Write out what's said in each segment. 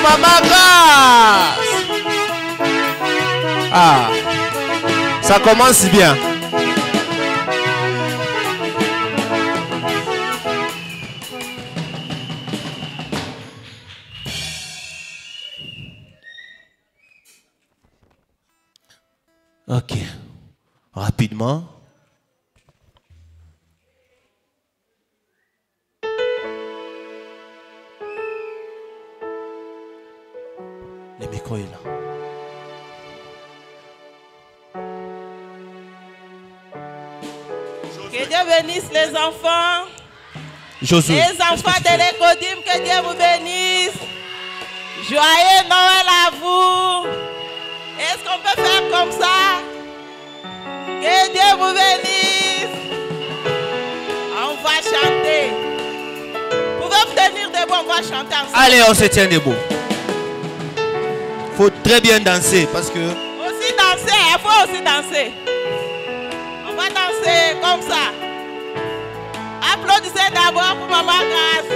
Maman Grâce. Ah, ça commence bien. Ok, rapidement. Le micro est là. Que Dieu bénisse les enfants. Josué. Les enfants de l'Écodim, que Dieu vous bénisse. Joyeux Noël à vous. Est-ce qu'on peut faire comme ça? Que Dieu vous bénisse. On va chanter. Pouvez-vous tenir debout? On va chanter ensemble. Allez, on se tient debout. Faut très bien danser parce que... Aussi danser, il faut aussi danser. On va danser comme ça. Applaudissez d'abord pour Maman Grâce.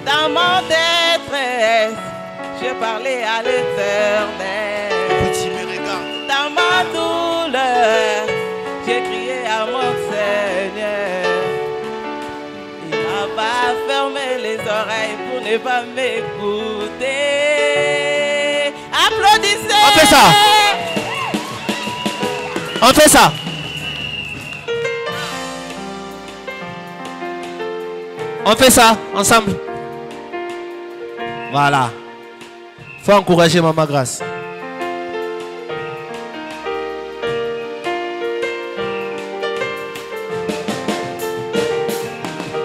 Dans mon détresse, je parlais à l'Éternel. Dans ma douleur, j'ai crié à mon Seigneur. Il m'a pas fermé les oreilles pour ne pas m'écouter. Applaudissez. On fait ça. On fait ça. On fait ça ensemble. Voilà. Faut encourager Maman Grâce.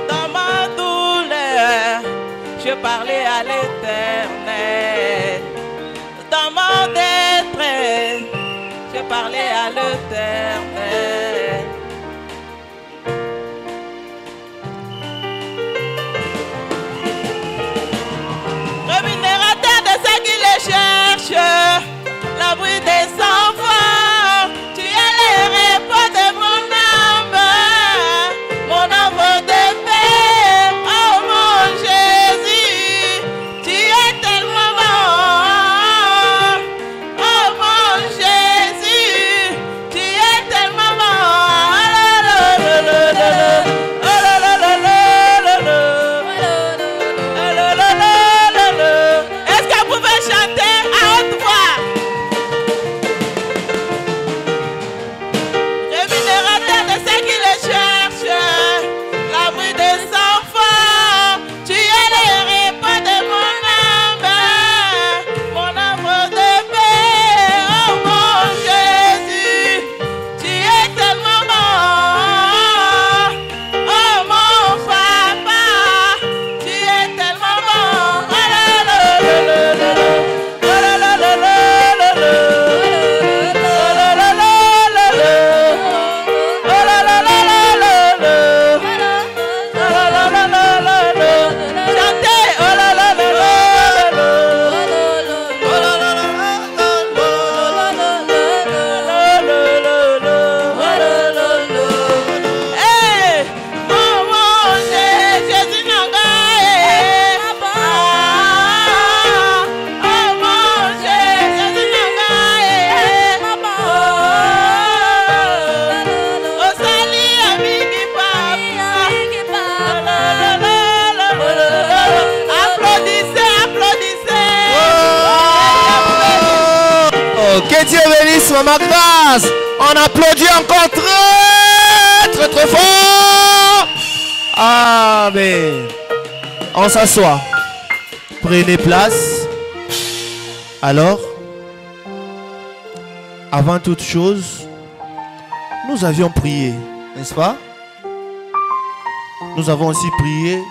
Dans ma douleur, je parlais à l'Éternel. Dans mon détresse, je parlais à l'Éternel. Rémunérateur de ceux qui le cherchent, l'abri des enfants, tu es le repos de mon âme de paix, oh mon Jésus, tu es tellement bon, oh mon Jésus, tu es tellement bon, est-ce que vous pouvez chanter à haute voix? Rémunérateur de ceux qui le cherchent, l'abri des enfants, tu es le repos de mon âme de paix, oh mon Jésus, tu es tellement bon, oh mon papa, tu es tellement bon, Que Dieu bénisse Maman Grâce. On applaudit encore très fort. Amen. On s'assoit. Prenez place. Alors, avant toute chose, nous avions prié, n'est-ce pas? Nous avons aussi prié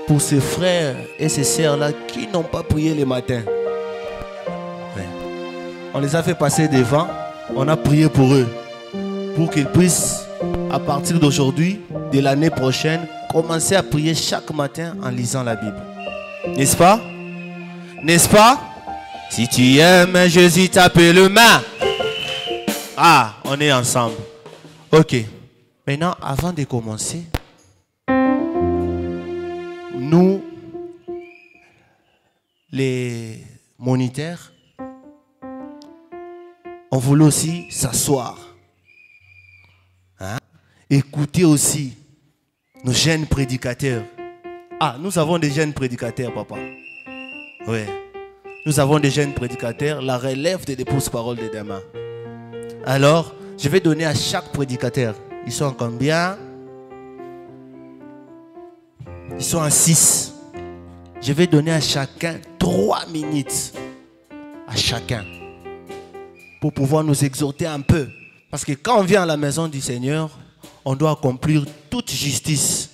pour ces frères et ces sœurs-là qui n'ont pas prié le matin. On les a fait passer devant, on a prié pour eux, pour qu'ils puissent, à partir d'aujourd'hui, de l'année prochaine, commencer à prier chaque matin en lisant la Bible. N'est-ce pas? N'est-ce pas? Si tu aimes Jésus, t'appelle-moi. Ah, on est ensemble. Ok. Maintenant, avant de commencer, nous les moniteurs, on voulait aussi s'asseoir. Hein? Écouter aussi nos jeunes prédicateurs. Ah, nous avons des jeunes prédicateurs, papa. Oui. Nous avons des jeunes prédicateurs, la relève de l'épouse parole de demain. Alors, je vais donner à chaque prédicateur. Ils sont combien? Ils sont à 6. Je vais donner à chacun 3 minutes. À chacun. Pour pouvoir nous exhorter un peu. Parce que quand on vient à la maison du Seigneur, on doit accomplir toute justice.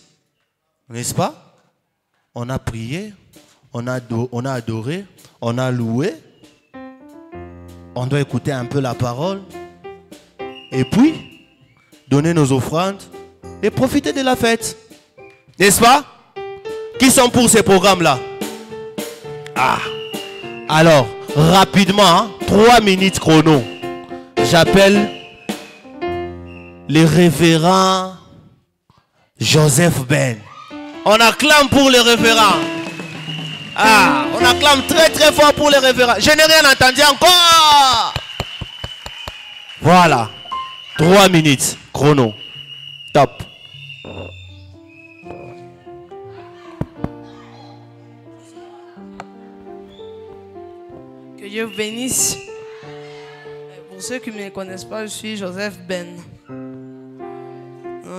N'est-ce pas? On a prié, on a adoré, on a loué. On doit écouter un peu la parole. Et puis, donner nos offrandes et profiter de la fête. N'est-ce pas? Qui sont pour ces programmes-là? Ah! Alors, rapidement, hein, 3 minutes chrono. J'appelle les révérends Joseph Ben. On acclame pour les révérends. Ah, on acclame très très fort pour les révérends. Je n'ai rien entendu encore. Voilà. 3 minutes chrono. Top. Que Dieu vous bénisse. Pour ceux qui ne me connaissent pas, je suis Joseph Ben.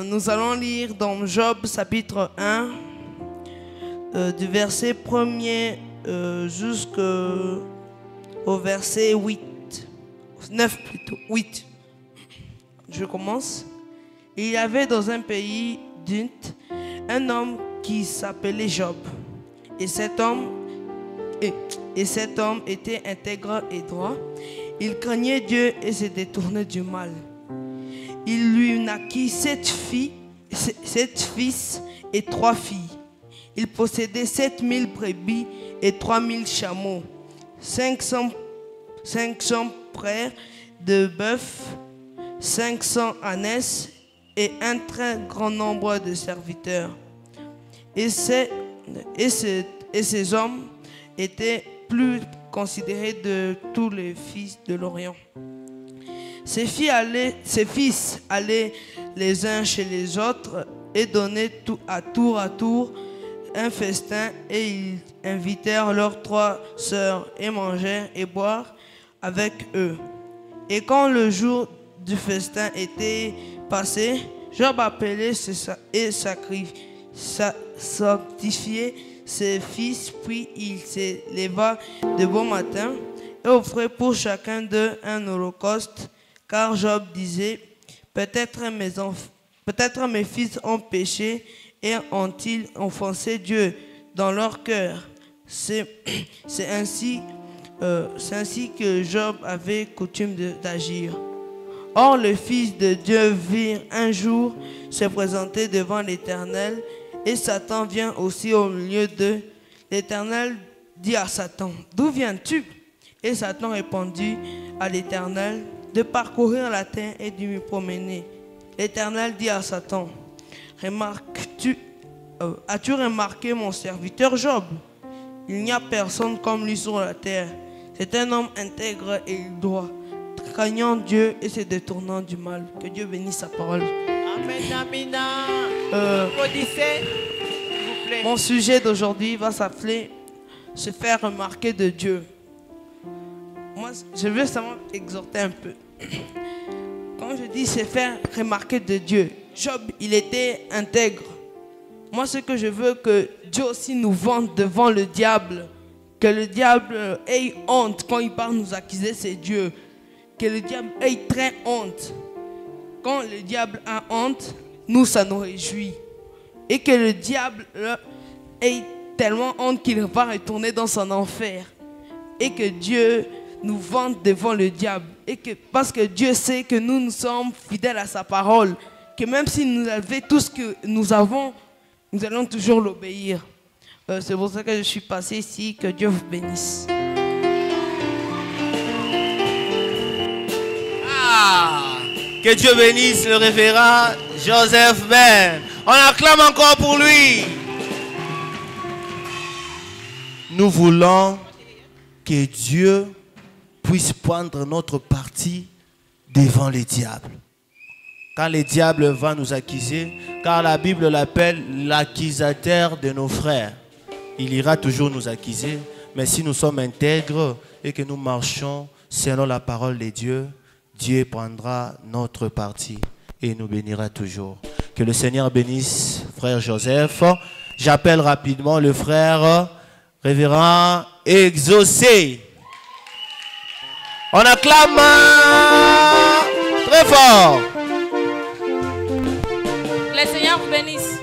Nous allons lire dans Job chapitre 1, du verset 1er jusqu'au verset 9 plutôt, 8. Je commence. Il y avait dans un pays d'Unt un homme qui s'appelait Job. Et cet homme était intègre et droit. Il craignait Dieu et se détournait du mal. Il lui naquit 7 fils et 3 filles. Il possédait 7000 brebis et 3000 chameaux, 500 frères de bœufs, 500 ânesses et un très grand nombre de serviteurs. Et ces hommes étaient plus considérés de tous les fils de l'Orient. Ses fils allaient les uns chez les autres et donnaient à tour un festin, et ils invitèrent leurs 3 sœurs et mangèrent et boirent avec eux. Et quand le jour du festin était passé, Job appelait et sanctifiait ses fils, puis il se leva de bon matin et offrait pour chacun d'eux un holocauste, car Job disait: peut-être mes fils ont péché et ont-ils offensé Dieu dans leur cœur. C'est ainsi que Job avait coutume d'agir. Or, le Fils de Dieu vit un jour se présenter devant l'Éternel, et Satan vient aussi au milieu d'eux. L'Éternel dit à Satan: d'où viens-tu? Et Satan répondit à l'Éternel: de parcourir la terre et de m'y promener. L'Éternel dit à Satan: as-tu remarqué mon serviteur Job? Il n'y a personne comme lui sur la terre. C'est un homme intègre et droit, craignant Dieu et se détournant du mal. Que Dieu bénisse sa parole. Amen, amen. S'il vous plaît. Mon sujet d'aujourd'hui va s'appeler se faire remarquer de Dieu. Moi, je veux seulement exhorter un peu. Quand je dis se faire remarquer de Dieu, Job, il était intègre. Moi, ce que je veux que Dieu aussi nous vende devant le diable, que le diable ait honte quand il part nous accuser, c'est Dieu. Que le diable ait très honte. Quand le diable a honte, nous, ça nous réjouit. Et que le diable ait tellement honte qu'il va retourner dans son enfer. Et que Dieu nous vende devant le diable. Et que, parce que Dieu sait que nous sommes fidèles à sa parole. Que même s'il nous avait tout ce que nous avons, nous allons toujours l'obéir. C'est pour ça que je suis passé ici. Que Dieu vous bénisse. Que Dieu bénisse le révérend Joseph Ben. On acclame encore pour lui. Nous voulons que Dieu puisse prendre notre parti devant les diables. Quand le diable va nous accuser, car la Bible l'appelle l'accusateur de nos frères, il ira toujours nous accuser. Mais si nous sommes intègres et que nous marchons selon la parole de Dieu, Dieu prendra notre parti et nous bénira toujours. Que le Seigneur bénisse frère Joseph. J'appelle rapidement le frère révérend Exaucé. On acclame très fort. Le Seigneur vous bénisse.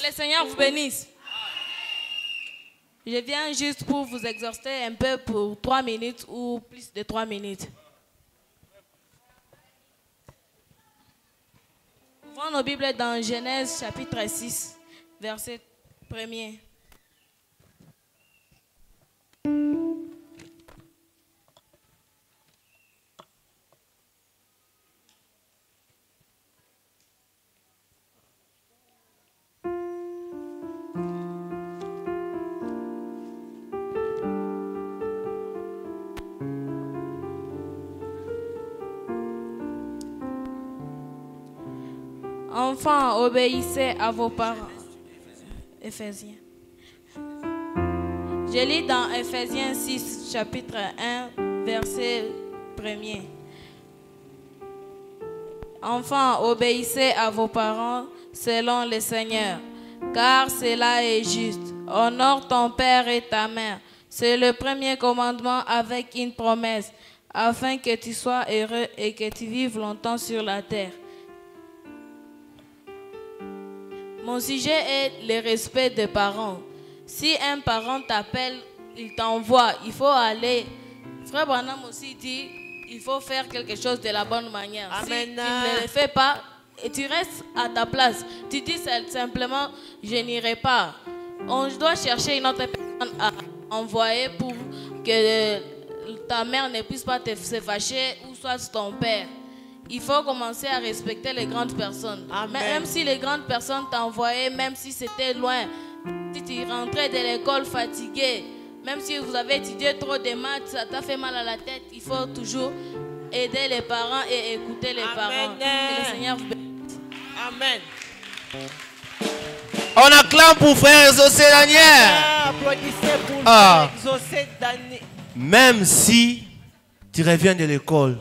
Le Seigneur vous bénisse. Je viens juste pour vous exhorter un peu pour 3 minutes ou plus de 3 minutes. Ouvrons nos Bibles dans Genèse chapitre 6, verset 1er. Enfants, obéissez à vos parents. Éphésiens. Je lis dans Éphésiens 6, chapitre 1, verset 1er. Enfants, obéissez à vos parents selon le Seigneur, car cela est juste. Honore ton père et ta mère. C'est le premier commandement avec une promesse, afin que tu sois heureux et que tu vives longtemps sur la terre. Mon sujet est le respect des parents. Si un parent t'appelle, il t'envoie, il faut aller. Frère Branham aussi dit, il faut faire quelque chose de la bonne manière. Amen. Si tu ne le fais pas, et tu restes à ta place, tu dis simplement, je n'irai pas. On doit chercher une autre personne à envoyer pour que ta mère ne puisse pas se fâcher ou soit ton père. Il faut commencer à respecter les grandes personnes. Amen. Même si les grandes personnes t'envoyaient, même si c'était loin, si tu rentrais de l'école fatigué, même si vous avez étudié trop de maths, ça t'a fait mal à la tête, il faut toujours aider les parents et écouter les parents. Que le Seigneur vous bénisse. Amen. On acclame pour frère Exaucé Daniel. Applaudissez pour Exaucé Daniel. Même si tu reviens de l'école,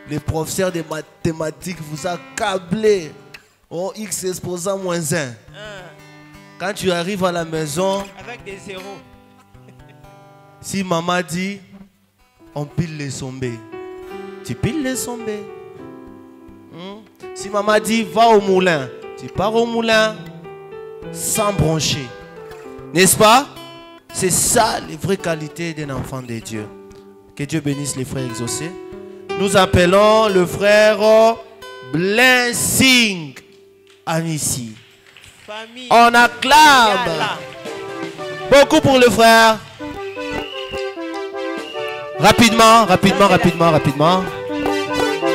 le professeur de mathématiques vous a câblé. Oh, X exposant -1. Quand tu arrives à la maison, avec des zéros. Si maman dit, on pile les sombés, tu piles les sombés. Si maman dit, va au moulin, tu pars au moulin sans broncher. N'est-ce pas? C'est ça les vraies qualités d'un enfant de Dieu. Que Dieu bénisse les frères exaucés. Nous appelons le frère Blessing Anici. On acclame beaucoup pour le frère. Rapidement.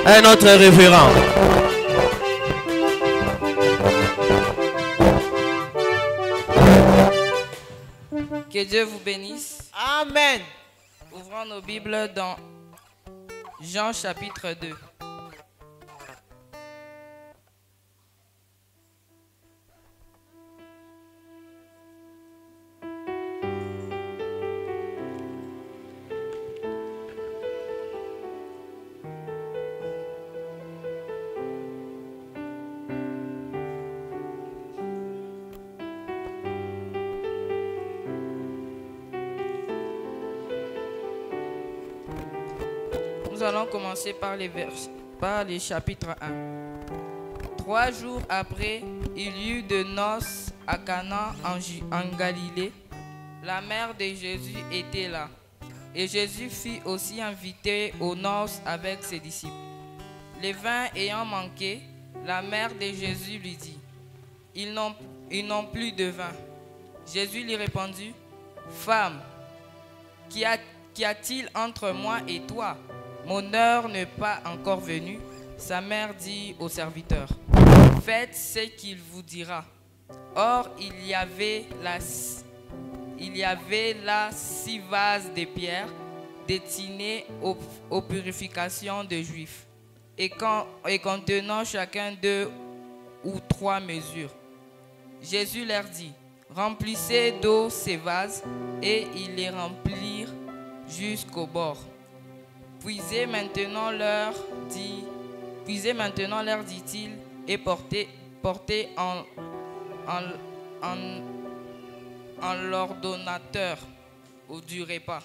Un autre révérend. Que Dieu vous bénisse. Amen. Ouvrons nos Bibles dans Jean chapitre 2. Nous allons commencer par les chapitres 1. 3 jours après, il y eut de noces à Cana en Galilée. La mère de Jésus était là. Et Jésus fut aussi invité aux noces avec ses disciples. Le vin ayant manqué, la mère de Jésus lui dit, ils n'ont plus de vin. Jésus lui répondit, femme, qu'y a-t-il entre moi et toi? Mon heure n'est pas encore venue. Sa mère dit au serviteur, faites ce qu'il vous dira. Or, il y avait il y avait là 6 vases de pierre destinés aux purifications des Juifs et contenant chacun 2 ou 3 mesures. Jésus leur dit, remplissez d'eau ces vases, et ils les remplirent jusqu'au bord. Puisez maintenant, leur dit-il, et portez en l'ordonnateur du repas.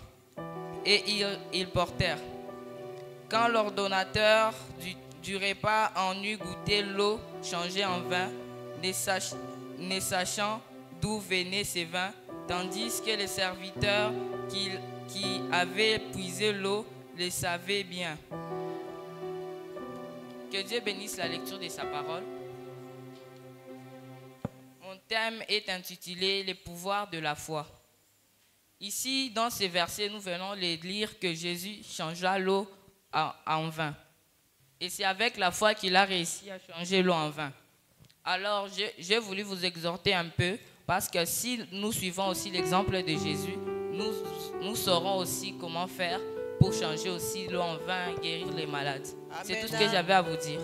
Et ils portèrent. Quand l'ordonnateur du repas en eut goûté l'eau changée en vin, ne sachant d'où venaient ces vins, tandis que les serviteurs qui avaient puisé l'eau le savaient bien. Que Dieu bénisse la lecture de sa parole. Mon thème est intitulé « Les pouvoirs de la foi ». Ici, dans ces versets, nous venons de lire que Jésus changea l'eau en vin. Et c'est avec la foi qu'il a réussi à changer l'eau en vin. Alors, j'ai voulu vous exhorter un peu, parce que si nous suivons aussi l'exemple de Jésus, nous saurons aussi comment faire pour changer aussi l'eau en vin, guérir les malades. C'est tout ce que j'avais à vous dire.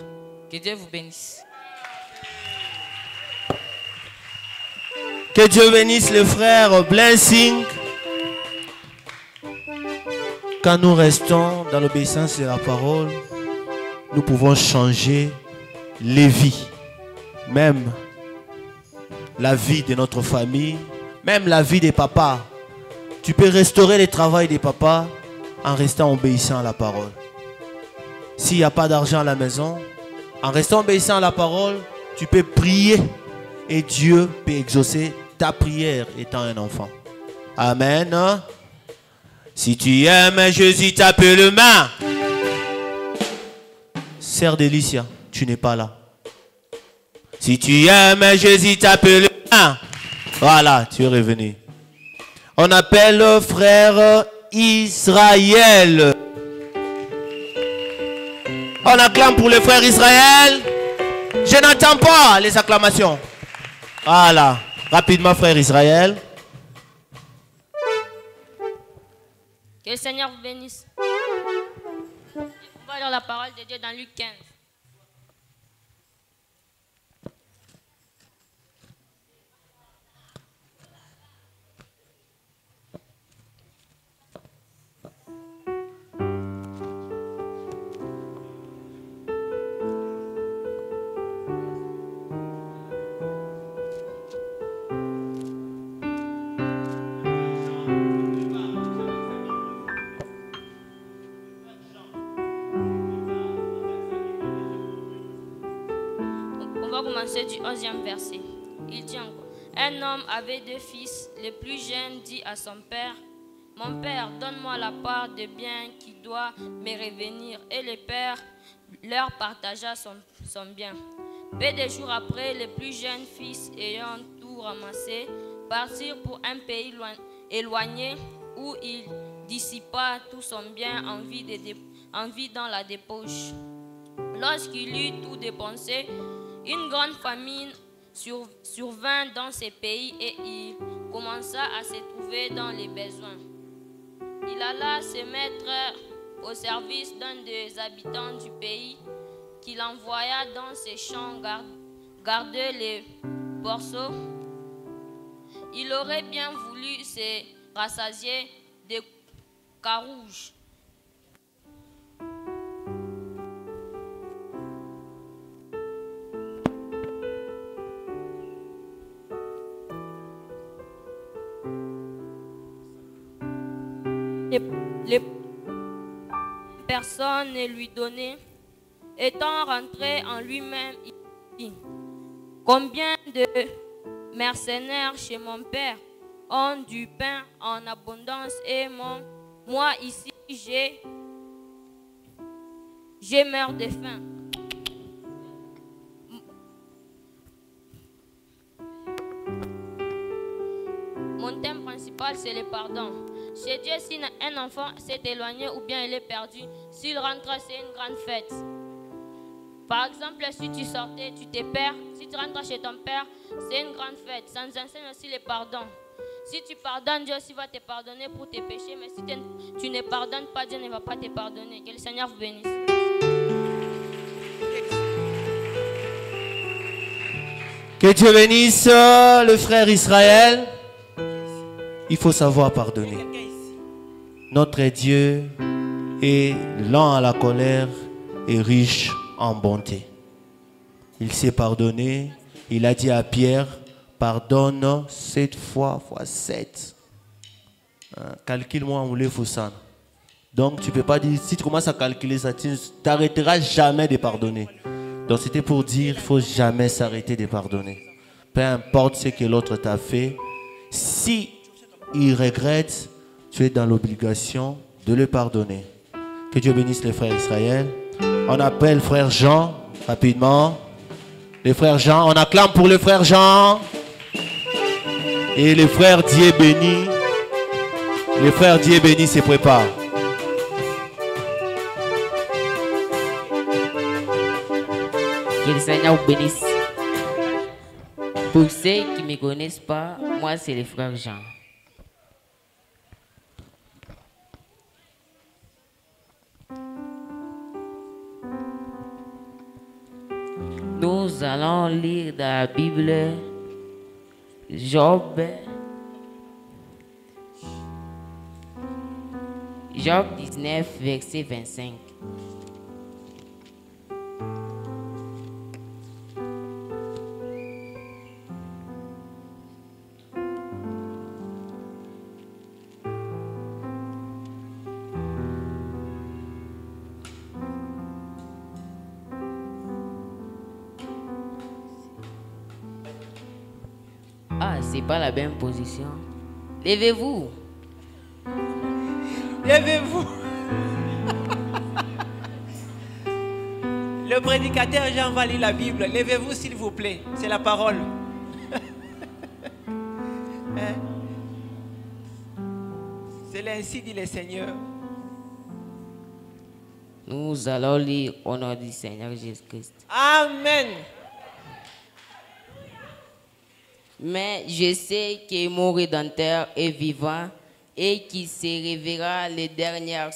Que Dieu vous bénisse. Que Dieu bénisse les frères. Blessing. Quand nous restons dans l'obéissance de la parole, nous pouvons changer les vies. Même la vie de notre famille, même la vie des papas. Tu peux restaurer le travail des papas en restant obéissant à la parole. S'il n'y a pas d'argent à la maison, en restant obéissant à la parole, tu peux prier et Dieu peut exaucer ta prière étant un enfant. Amen. Si tu aimes Jésus, tape le main. Sœur Délicia, tu n'es pas là. Si tu aimes Jésus, tape le main. Voilà, tu es revenu. On appelle frère Israël. On acclame pour le frère Israël. Je n'entends pas les acclamations. Voilà, rapidement frère Israël. Que le Seigneur vous bénisse. On va lire la parole de Dieu dans Luc 15. On va commencer du 11e verset. Il dit encore, un homme avait 2 fils. Le plus jeune dit à son père, mon père, donne-moi la part des biens qui doit me revenir. Et le père leur partagea son bien. Peu de jours après, le plus jeune fils, ayant tout ramassé, partit pour un pays éloigné où il dissipa tout son bien en vie dans la débauche. Lorsqu'il eut tout dépensé, une grande famine survint dans ces pays et il commença à se trouver dans les besoins. Il alla se mettre au service d'un des habitants du pays qu'il envoya dans ses champs garder les porceaux. Il aurait bien voulu se rassasier de carouges. Les personnes ne lui donnaient. Étant rentré en lui-même, il dit, combien de mercenaires chez mon père ont du pain en abondance et moi ici j'ai meurs de faim. Mon thème principal, c'est le pardon. Chez Dieu, si un enfant s'est éloigné ou bien il est perdu, s'il rentre, c'est une grande fête. Par exemple, si tu sortais, tu te perds, si tu rentres chez ton père, c'est une grande fête. Ça nous enseigne aussi le pardon. Si tu pardonnes, Dieu aussi va te pardonner pour tes péchés. Mais si tu ne pardonnes pas, Dieu ne va pas te pardonner. Que le Seigneur vous bénisse. Que Dieu bénisse le frère Israël. Il faut savoir pardonner. Notre Dieu est lent à la colère et riche en bonté. Il s'est pardonné. Il a dit à Pierre, pardonne 7 fois 7. Calcule-moi en voulez ça. Donc tu ne peux pas dire, si tu commences à calculer ça, tu n'arrêteras jamais de pardonner. Donc c'était pour dire, il ne faut jamais s'arrêter de pardonner. Peu importe ce que l'autre t'a fait, si il regrette, tu es dans l'obligation de le pardonner. Que Dieu bénisse les frères Israël. On appelle frère Jean, rapidement. Les frères Jean, on acclame pour le frère Jean. Et les frères Dieu béni. Les frères Dieu béni se préparent. Que le Seigneur vous bénisse. Pour ceux qui ne me connaissent pas, moi c'est le frère Jean. Nous allons lire dans la Bible Job 19, verset 25. Ah, c'est pas la même position. Levez-vous. Levez-vous. Le prédicateur Jean va lire la Bible. Levez-vous s'il vous plaît. C'est la parole. Hein? C'est ainsi dit le Seigneur. Nous allons lire au nom du Seigneur Jésus-Christ. Amen. Mais je sais que mon Rédempteur est vivant et qu'il se révélera les dernières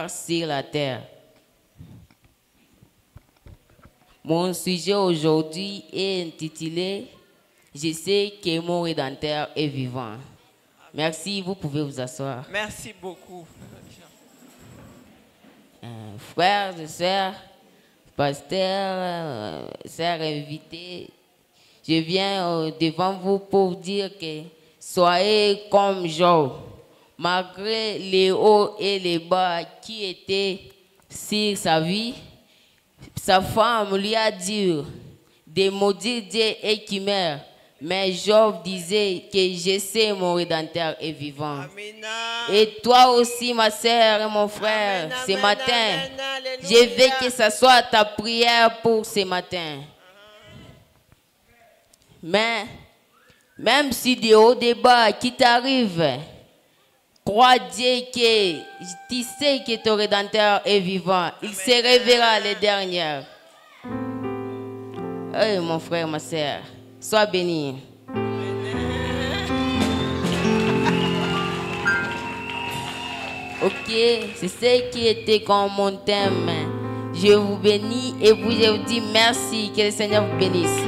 sur la terre. Mon sujet aujourd'hui est intitulé « Je sais que mon Rédempteur est vivant ». Merci, vous pouvez vous asseoir. Merci beaucoup. Frères et sœurs, pasteur, sœurs invités, je viens devant vous pour dire que soyez comme Job, malgré les hauts et les bas qui étaient sur sa vie. Sa femme lui a dit de maudire Dieu et qui meurt. Mais Job disait que je sais mon Rédempteur est vivant. Amen. Et toi aussi, ma sœur et mon frère, Amen, ce amen, matin, amen, alléluia. je veux que ce soit ta prière pour ce matin. Mais, même si des hauts débats qui t'arrivent, crois Dieu que tu sais que ton Rédempteur est vivant. Il se révélera les dernières. Hey, mon frère, ma sœur, sois béni. Ok, c'est ce qui était comme mon thème. Je vous bénis et je vous dis merci. Que le Seigneur vous bénisse.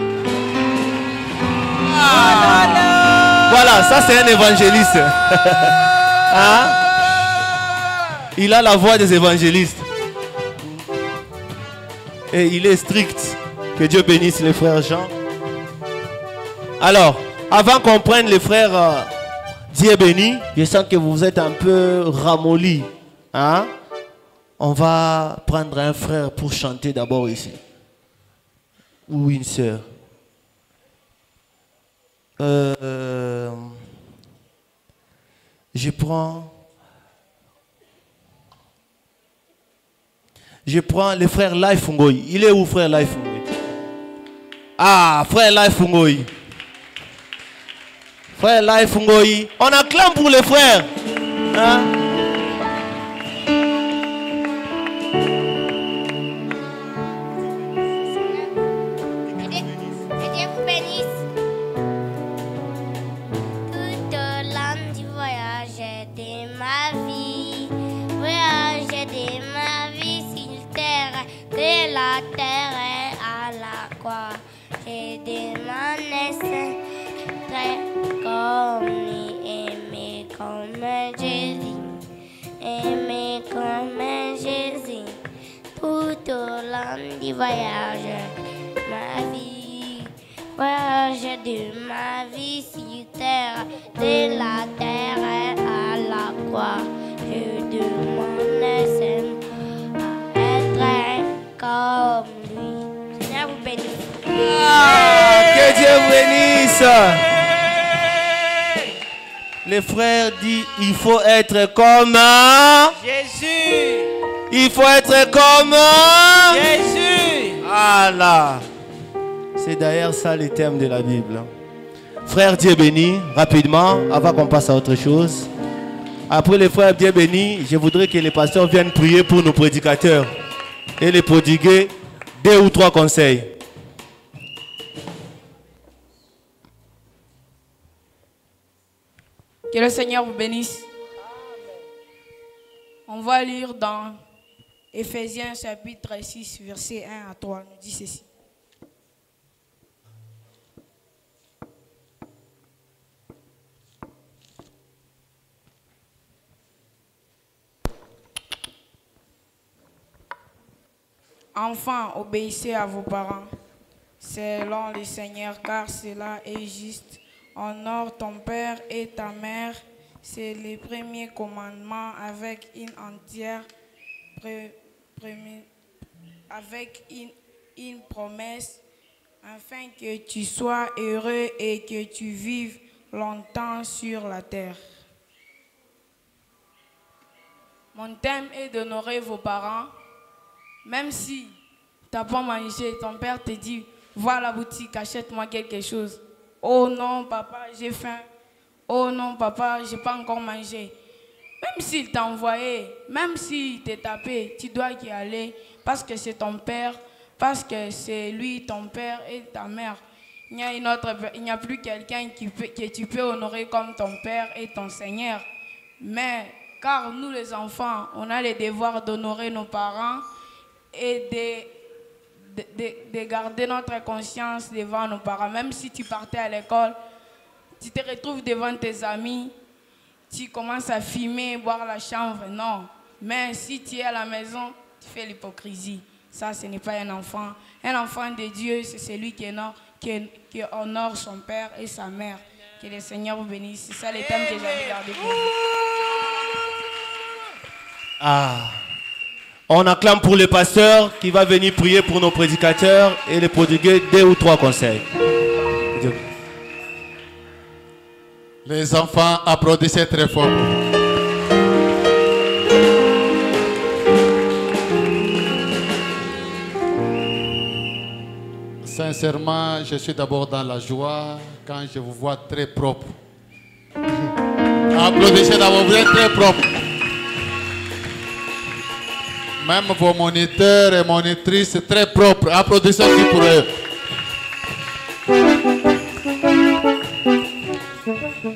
Voilà, ça c'est un évangéliste. Hein? Il a la voix des évangélistes. Et il est strict. Que Dieu bénisse les frères Jean. Alors, avant qu'on prenne les frères Dieu béni, je sens que vous êtes un peu ramollis. Hein? On va prendre un frère pour chanter d'abord ici. Ou une sœur. Je prends le frère Life Ngoyi. Il est où, frère Life Ngoyi? Ah, frère Life Ngoyi. Frère Life Ngoyi. On acclame pour les frères. Hein? Que Dieu vous bénisse. et demandé très comme lui, aimer comme Jésus, aimer comme Jésus, tout au long du voyage, ma vie, voyage de ma vie sur terre, de la terre à la croix, je demande à être comme lui. Seigneur vous bénisse. Que Dieu vous bénisse. Les frères disent il faut être comme Jésus. Il faut être comme Jésus. Ah là. C'est d'ailleurs ça le thème de la Bible. Frère Dieu béni, rapidement, avant qu'on passe à autre chose. Après les frères Dieu béni, je voudrais que les pasteurs viennent prier pour nos prédicateurs et les prodiguer 2 ou 3 conseils. Que le Seigneur vous bénisse. On va lire dans Éphésiens chapitre 6, verset 1 à 3. Nous dit ceci. Enfants, obéissez à vos parents, selon le Seigneur, car cela est juste. Honore ton père et ta mère, c'est le premier commandement avec une entière avec une promesse, afin que tu sois heureux et que tu vives longtemps sur la terre. Mon thème est d'honorer vos parents. Même si tu n'as pas mangé, ton père te dit, va à la boutique, achète-moi quelque chose. Oh non, papa, j'ai faim. Oh non, papa, je n'ai pas encore mangé. Même s'il t'a envoyé, même s'il t'a tapé, tu dois y aller parce que c'est ton père, parce que c'est lui, ton père et ta mère. Il n'y a plus quelqu'un que tu peux honorer comme ton père et ton Seigneur. Mais, car nous les enfants, on a le devoir d'honorer nos parents et de garder notre conscience devant nos parents. Même si tu partais à l'école, tu te retrouves devant tes amis, tu commences à fumer, boire la chanvre, non. Mais si tu es à la maison, tu fais l'hypocrisie. Ça, ce n'est pas un enfant. Un enfant de Dieu, c'est celui qui honore son père et sa mère. Que le Seigneur vous bénisse. C'est ça le thème que j'avais gardé pour vous. Ah. On acclame pour le pasteur qui va venir prier pour nos prédicateurs et les prodiguer 2 ou 3 conseils. Les enfants, applaudissez très fort. Sincèrement, je suis d'abord dans la joie quand je vous vois très propre. Applaudissez d'abord, vous êtes très propre. Même vos moniteurs et monitrices, très propres. Applaudissez aussi pour eux.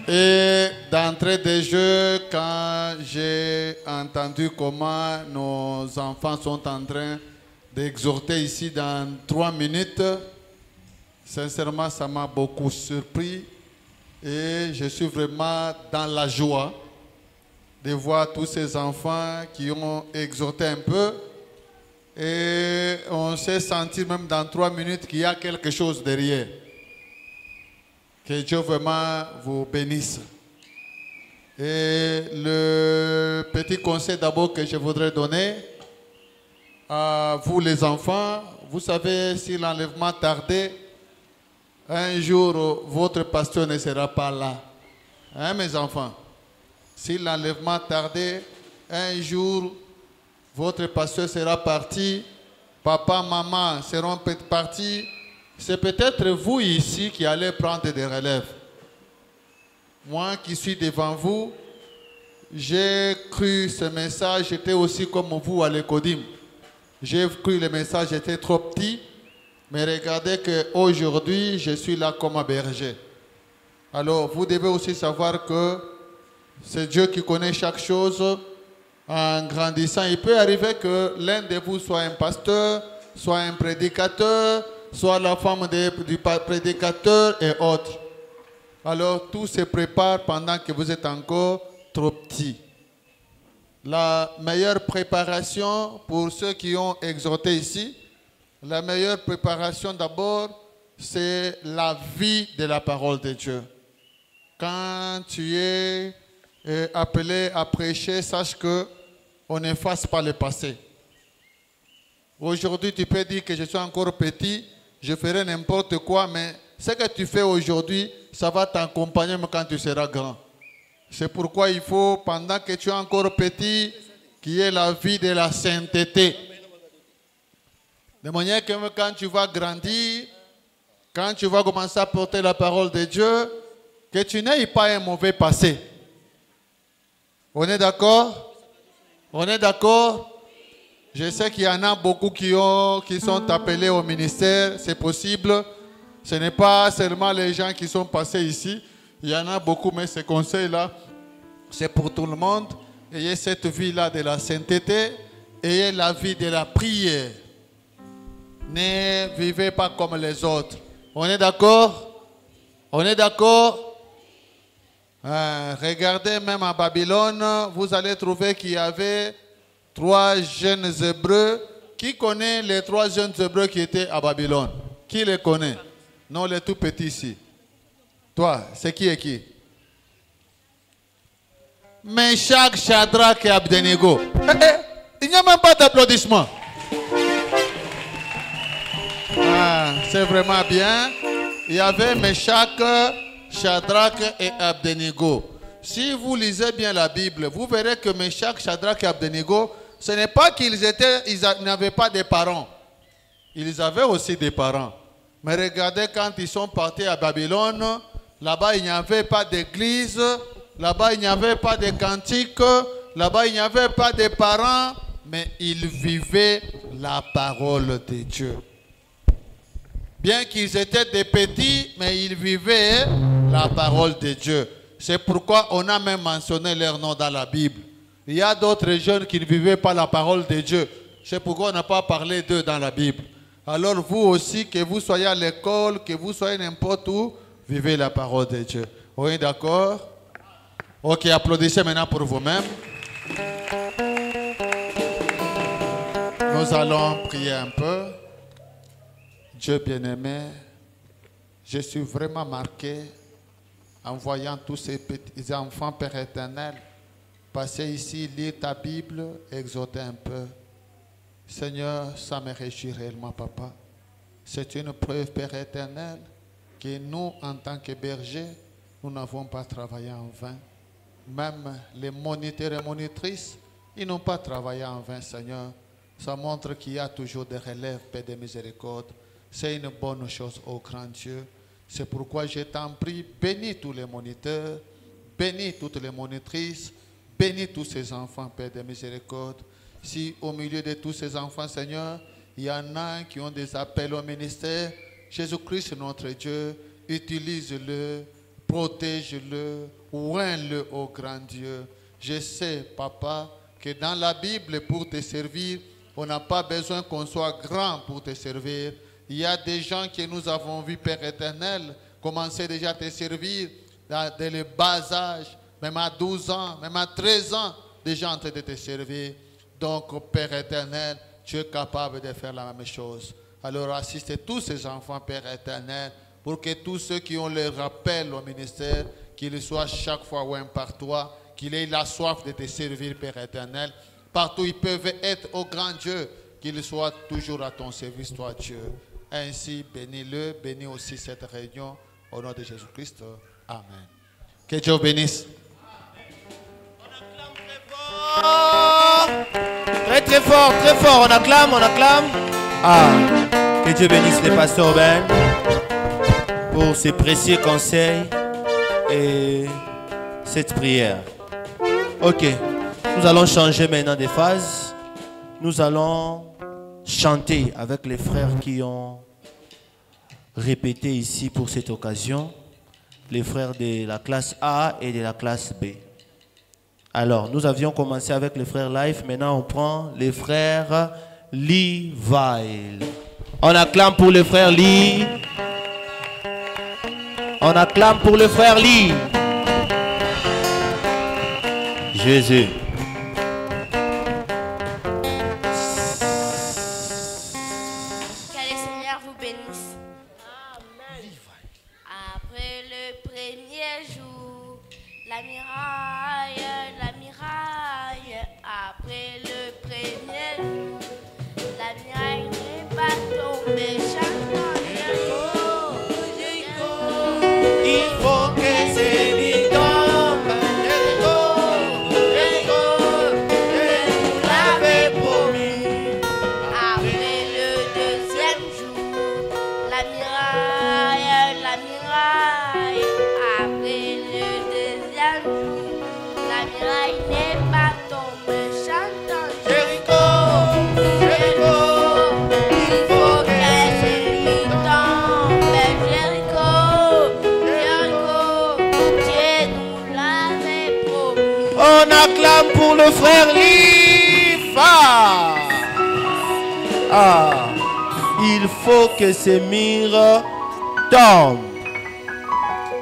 Et d'entrée de jeu, quand j'ai entendu comment nos enfants sont en train d'exhorter ici dans 3 minutes, sincèrement, ça m'a beaucoup surpris. Et je suis vraiment dans la joie de voir tous ces enfants qui ont exhorté un peu. Et on s'est senti même dans 3 minutes qu'il y a quelque chose derrière. Que Dieu vraiment vous bénisse. Et le petit conseil d'abord que je voudrais donner à vous les enfants, vous savez, si l'enlèvement tardait, un jour votre pasteur ne sera pas là. Hein, mes enfants? Si l'enlèvement tardait, un jour, votre pasteur sera parti, papa, maman seront partis. C'est peut-être vous ici qui allez prendre des relèves. Moi qui suis devant vous, j'ai cru ce message, j'étais aussi comme vous à l'Ecodim. J'ai cru le message était trop petit, mais regardez qu'aujourd'hui, je suis là comme un berger. Alors, vous devez aussi savoir que c'est Dieu qui connaît chaque chose. En grandissant, il peut arriver que l'un de vous soit un pasteur, soit un prédicateur, soit la femme du prédicateur et autres. Alors tout se prépare pendant que vous êtes encore trop petits. La meilleure préparation pour ceux qui ont exhorté ici, la meilleure préparation d'abord, c'est la vie de la parole de Dieu. Quand tu es appelé à prêcher, sache qu'on n'efface pas le passé. Aujourd'hui, tu peux dire que je suis encore petit, je ferai n'importe quoi, mais ce que tu fais aujourd'hui, ça va t'accompagner quand tu seras grand. C'est pourquoi il faut, pendant que tu es encore petit, qu'il y ait la vie de la sainteté. De manière que quand tu vas grandir, quand tu vas commencer à porter la parole de Dieu, que tu n'aies pas un mauvais passé. On est d'accord? On est d'accord? Je sais qu'il y en a beaucoup qui sont appelés au ministère, c'est possible. Ce n'est pas seulement les gens qui sont passés ici. Il y en a beaucoup, mais ce conseil-là, c'est pour tout le monde. Ayez cette vie-là de la sainteté, ayez la vie de la prière. Ne vivez pas comme les autres. On est d'accord? On est d'accord? Regardez même à Babylone, vous allez trouver qu'il y avait 3 jeunes Hébreux. Qui connaît les 3 jeunes Hébreux qui étaient à Babylone? Qui les connaît? Non, les tout petits ici. Toi, c'est qui et qui? Meshach, Shadrach et Abednego. Il n'y a même pas d'applaudissements. C'est vraiment bien. Il y avait Meshach, Shadrach et Abednego. Si vous lisez bien la Bible, vous verrez que Meshach, Shadrach et Abednego, ce n'est pas qu'ils n'avaient pas de parents. Ils avaient aussi des parents. Mais regardez, quand ils sont partis à Babylone, là-bas il n'y avait pas d'église, là-bas il n'y avait pas de cantiques, là-bas il n'y avait pas de parents, mais ils vivaient la parole de Dieu. Bien qu'ils étaient des petits, mais ils vivaient la parole de Dieu. C'est pourquoi on a même mentionné leur nom dans la Bible. Il y a d'autres jeunes qui ne vivaient pas la parole de Dieu. C'est pourquoi on n'a pas parlé d'eux dans la Bible. Alors vous aussi, que vous soyez à l'école, que vous soyez n'importe où, vivez la parole de Dieu. On est d'accord? Ok, applaudissez maintenant pour vous-même. Nous allons prier un peu. Dieu bien-aimé, je suis vraiment marqué en voyant tous ces petits enfants, Père éternel, passer ici, lire ta Bible, exhorter un peu. Seigneur, ça me réjouit réellement, Papa. C'est une preuve, Père éternel, que nous, en tant que bergers, nous n'avons pas travaillé en vain. Même les moniteurs et monitrices, ils n'ont pas travaillé en vain, Seigneur. Ça montre qu'il y a toujours des relèves, Père de miséricorde. C'est une bonne chose, ô grand Dieu. C'est pourquoi je t'en prie, bénis tous les moniteurs, bénis toutes les monitrices, bénis tous ces enfants, Père de miséricorde. Si au milieu de tous ces enfants, Seigneur, il y en a qui ont des appels au ministère, Jésus-Christ, notre Dieu, utilise-le, protège-le, oins-le, ô grand Dieu. Je sais, Papa, que dans la Bible, pour te servir, on n'a pas besoin qu'on soit grand pour te servir. Il y a des gens que nous avons vus, Père éternel, commencer déjà à te servir dès le bas âge, même à 12 ans, même à 13 ans, déjà en train de te servir. Donc, Père éternel, tu es capable de faire la même chose. Alors, assistez tous ces enfants, Père éternel, pour que tous ceux qui ont le rappel au ministère, qu'ils soient chaque fois oints par toi, qu'ils aient la soif de te servir, Père éternel. Partout où ils peuvent être, au grand Dieu, qu'ils soient toujours à ton service, toi, Dieu. Ainsi, bénis-le, bénis aussi cette réunion, au nom de Jésus-Christ. Amen. Que Dieu bénisse. Très très fort, on acclame, on acclame. Que Dieu bénisse les pasteurs Ben pour ces précieux conseils et cette prière. Ok, nous allons changer maintenant de phase. Nous allons chanter avec les frères qui ont répété ici pour cette occasion, les frères de la classe A et de la classe B. Alors, nous avions commencé avec les frères Life, maintenant on prend les frères Levi. On acclame pour le frère Lee. On acclame pour le frère Lee. Jésus. Que le Seigneur vous bénisse. Amen. Après le premier jour, la miraille. Après le premier jour, la miraille n'est pas tombée. Chantons Jéricho. Il faut que c'est lui tombe. Jéricho, Jésus l'avait promis. Après le deuxième jour, la miraille. Après le deuxième jour, la miraille n'est pas tombée. Chantons Jéricho, il faut que celui tombe. Jéricho, Dieu nous l'avait promis. on acclame pour le frère Lifa. Ah, il faut que ces murs tombent.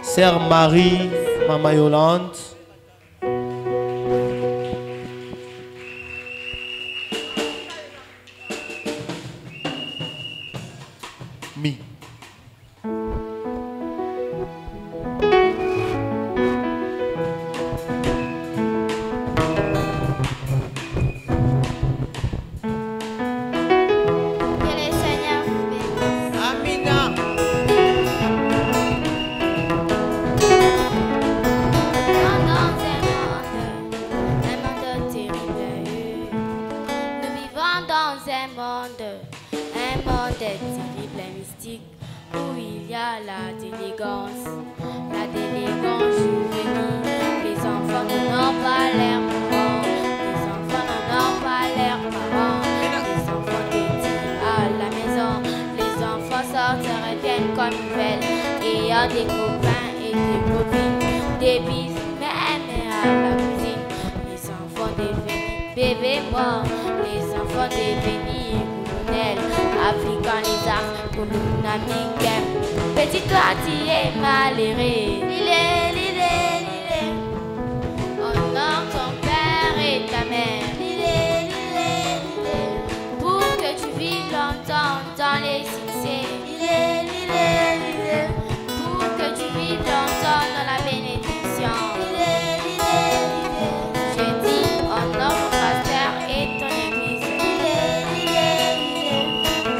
Sœur Marie, Maman Yolande. Mi. Que le Seigneur vous bénisse. Amina. Nous vivons dans un monde terrible et mystique, où il y a la délégance juvénile. Les enfants n'ont pas l'air parents, les enfants n'ont pas l'air parents, les enfants dédient à la maison, les enfants sortent et reviennent comme ils veulent, et ont des copains et des copines, des bisous même à la cuisine. Les enfants devenus bébés morts, les enfants devenus colonels, africains les arts, colonamiques. Petit toi, tu es malheureux. Lilé. Honore ton père et ta mère. Lilé. Pour que tu vives longtemps dans les succès. Lilé. Pour que tu vives longtemps dans la bénédiction. Je dis honore ton pasteur et ton église.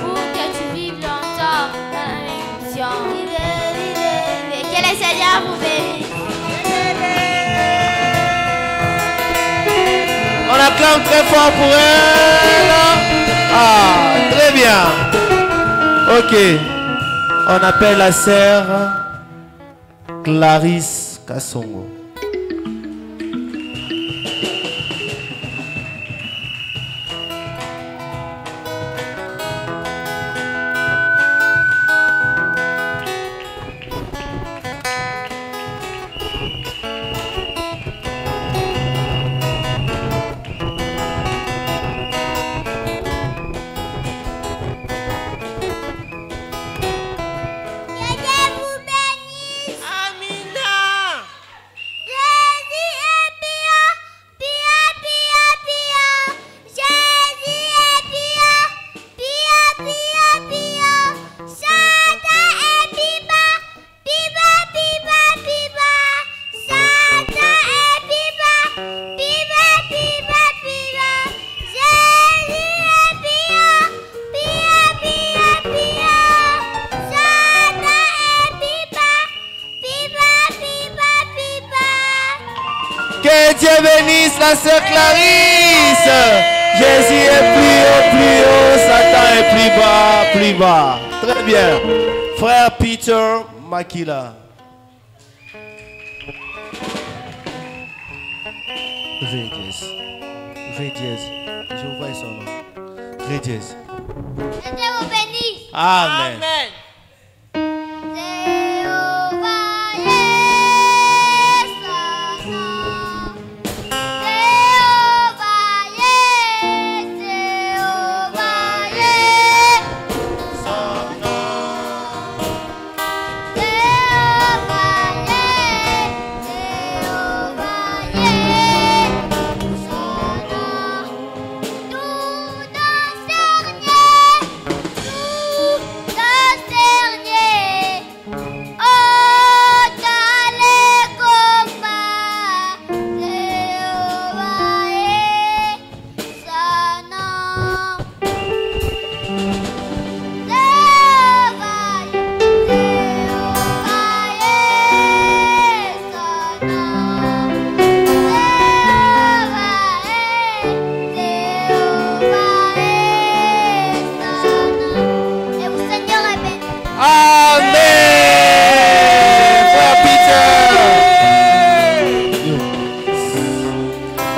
Pour que tu vives longtemps dans la bénédiction. Et que le Seigneur vous bénisse. On acclame très fort pour elle. Ah, très bien. Ok. On appelle la sœur Clarisse Kassongo. Que Dieu vous bénisse. Amina. Jésus est pire, pire. Jésus est pire, pire. Satan est pire. Satan est pire, pire. Jésus est pire, pire. Satan est pire. Que Dieu bénisse la sœur Clarisse. Jésus est plus haut, Satan est plus bas. Très bien. Frère Peter Makila. Ré dièse. Je vous vois son nom. Ré dièse. Que Dieu vous bénisse. Amen. Jéhovah,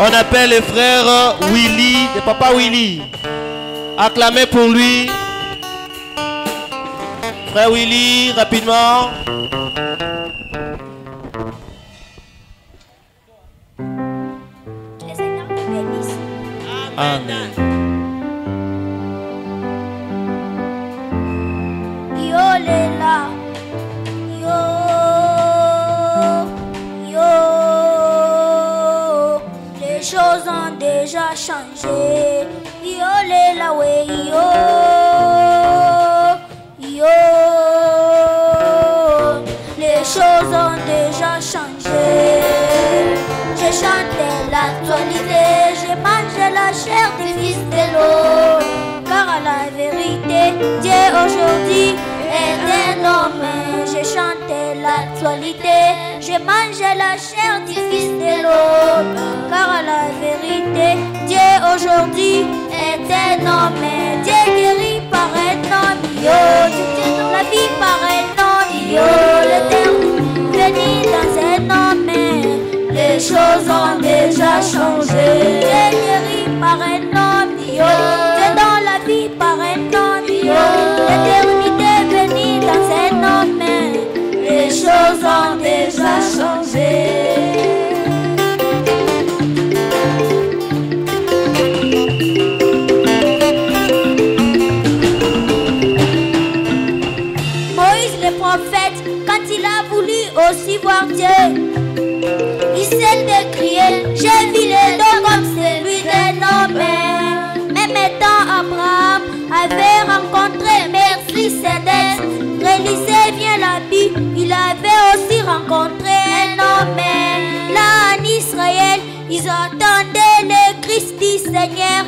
On appelle le frère Willy, le papa Willy. Acclamez pour lui. Frère Willy, rapidement. Que le Seigneur te bénisse. Amen. Yo Léla, yo, yo, les choses ont déjà changé. Yo Léla, ouais, yo, yo, les choses ont déjà changé. J'ai chanté l'actualité, j'ai mangé la chair du fils de l'eau. Car à la vérité, Dieu aujourd'hui est un homme. J'ai chanté l'actualité, j'ai mangé la chair du fils de l'eau. Car à la vérité, Dieu aujourd'hui est un homme. Dieu guérit par un homme, yo. Dieu dans la vie par un homme, yo. L'éternel venu dans un homme. Les choses ont déjà changé. Dieu guérit par un homme, yo. Dieu dans la vie par un homme, yo. L'éternité venue dans un homme. Les choses ont déjà changé. Moïse le prophète, quand il a voulu aussi voir Dieu, il s'est décrié, j'ai vu les dos comme celui d'un homme. Même étant Abraham avait rencontré Melchisédek, relisez bien la Bible, il avait aussi rencontré un homme. Là en Israël, ils attendaient le Christ du Seigneur.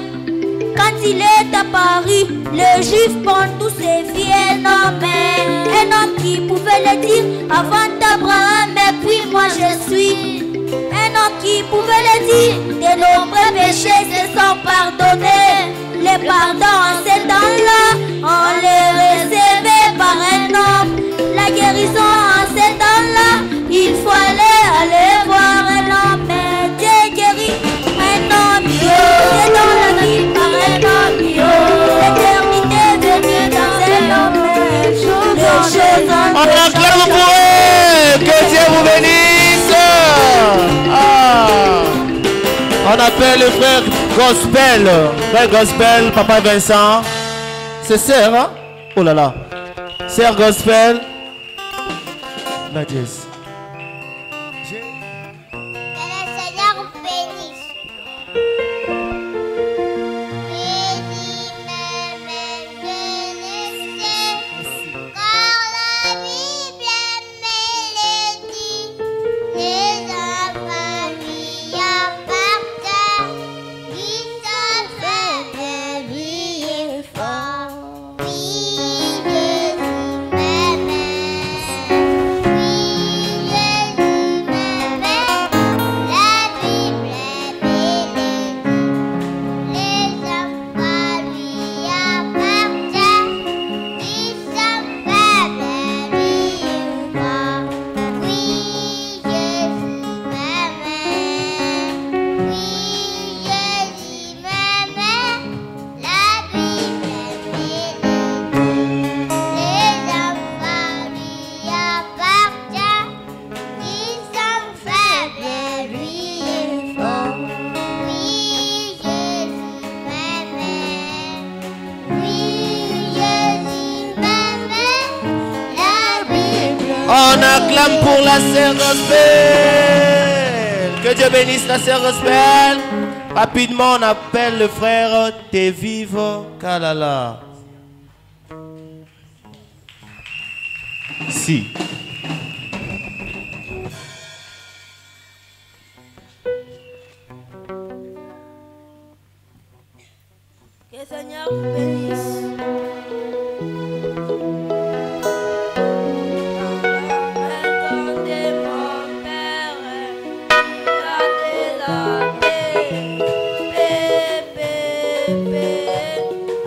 Quand il est apparu, les Juifs ont tous sévi un homme qui pouvait le dire avant d'Abraham, et puis moi je suis. Un homme qui pouvait le dire, de nombreux péchés se sont pardonnés. Les pardons en ces temps-là, on les recevait par un homme. La guérison en ces temps-là, il fallait aller voir un homme. Dieu guérit un homme, yo. Dieu dans la vie par un homme, yo. L'éternité venue dans un homme. On acclame pour eux. Que Dieu vous bénisse. On appelle le frère Gospel. Frère Gospel, papa Vincent. C'est sœur, hein? Oh là là. Sœur Gospel. La dièse. Que le Seigneur vous bénisse. On acclame pour la sœur Gospel. Que Dieu bénisse la sœur Gospel. Rapidement, on appelle le frère Tevive Kalala. Si. Que le Seigneur vous bénisse.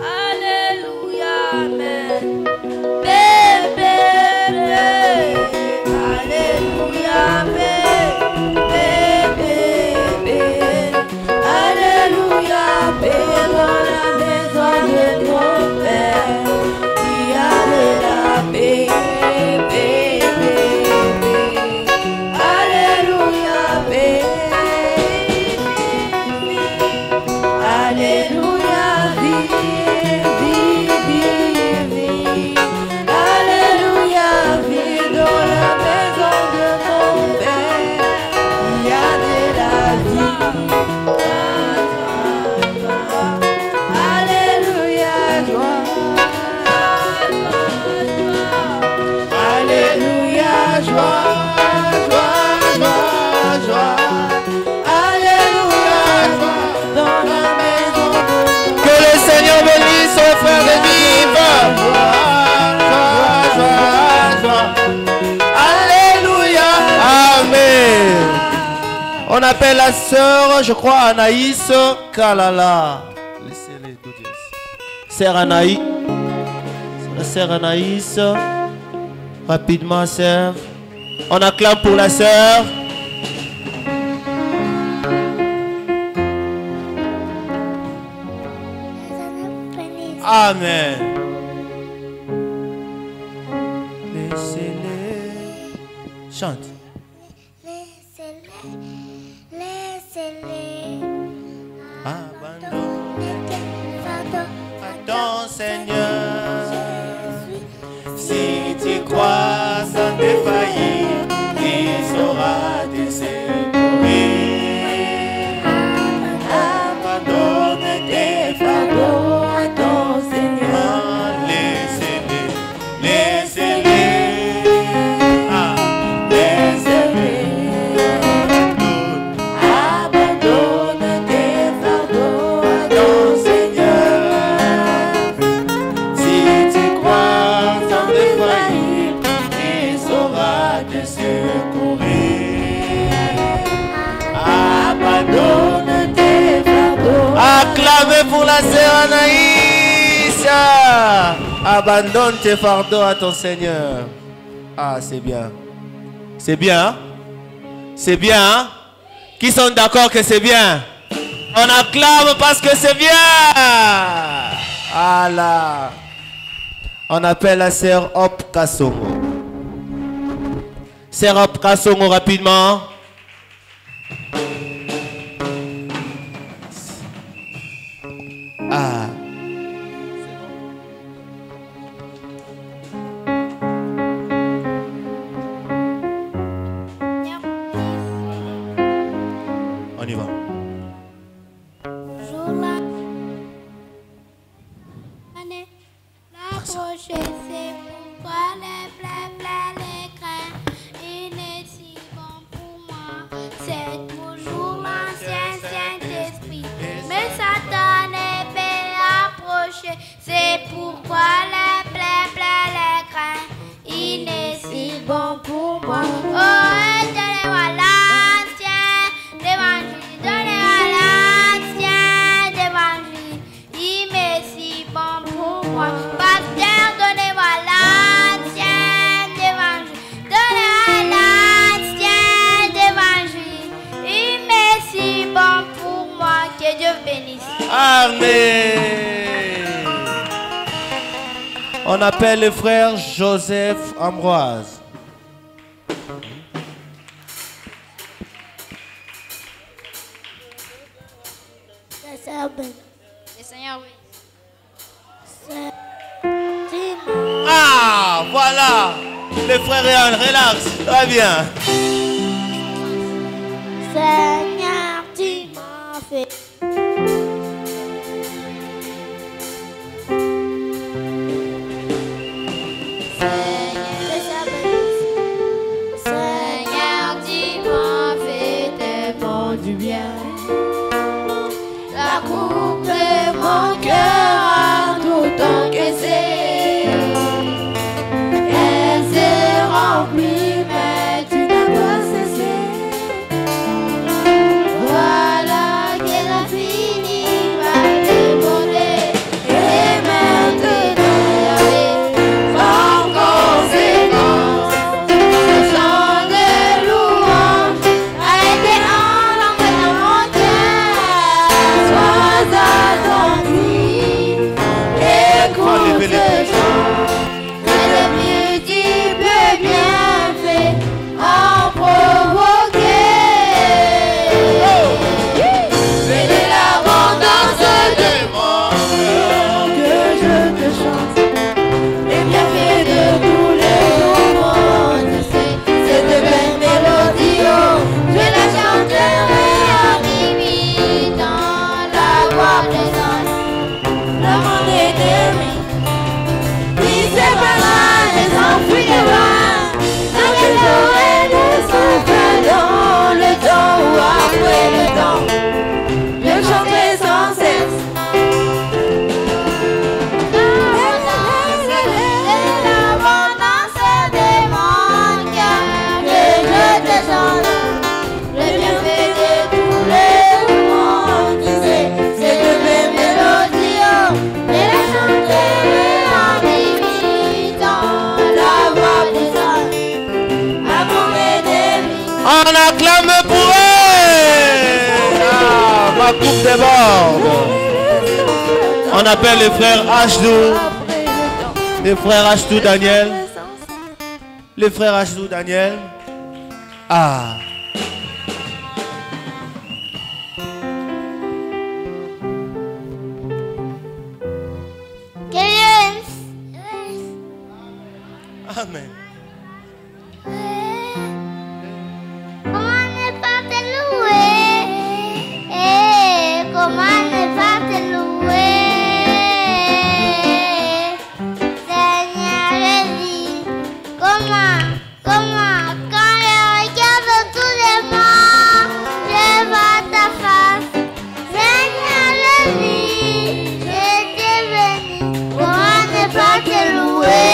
Alléluia, amen. Bébé, On appelle la sœur, je crois, Anaïs Kalala. Laissez-les tout dire. Sœur Anaïs. La sœur Anaïs. Rapidement, sœur. On acclame pour la sœur. Amen. Laissez-les. Chante. Laissez-les abandonner à ton Seigneur. Si tu crois sans défaillir, il saura te secourir. Abandonne tes fardeaux à ton Seigneur. Laissez-les, laissez-les, laissez-les. Abandonne tes fardeaux à ton Seigneur. Si tu crois sans défaillir, il saura te secourir. Abandonne tes fardeaux. Acclamez pour la sœur Anaïs. Abandonne tes fardeaux à ton Seigneur. Ah, c'est bien. C'est bien, hein? C'est bien, hein? Qui sont d'accord que c'est bien? On acclame parce que c'est bien. Ah là. On appelle la sœur Hop Kasongo. Sœur Hop Kasongo, rapidement. Ah. On y va. L'approcher, c'est pourquoi les plaies, les crains, il est si bon pour moi. C'est toujours l'ancien Saint-Esprit, mais Satan est bel approché. C'est pourquoi les plaies, les crains, il est si bon pour moi. Oh, donnez-moi l'ancien d'évangile, donnez-moi l'ancien d'évangile, il m'est si bon pour moi. Pasteur, donnez-moi l'ancien d'évangile, donnez-moi l'ancien d'évangile, il m'est si bon pour moi. Que Dieu bénisse. Amen. On appelle le frère Joseph Ambroise. Le Seigneur, oui. Ah, voilà. Le frère Réal, relax. Très bien. Seigneur, tu m'as fait. Seigneur, tu m'as fait tellement du bien. La coupe de mon cœur a tout encaissé. Elle s'est remplie, mais tu n'as pas cessé. Voilà qu'elle a fini par déborder. Et maintenant, sans conséquence, ce chant de louange a été enlevé dans mon cœur. Sois attentif On acclame pour eux. Ah, ma coupe déborde. On appelle les frères H2. Les frères H2 Daniel. Les frères H2 Daniel. Ah. Amen. Comment ne pas te louer? Comment ne pas te louer? Seigneur Jésus, comment, quand je regarde autour de moi, je vois ta face. Seigneur Jésus, je t'ai béni. Comment ne pas te louer?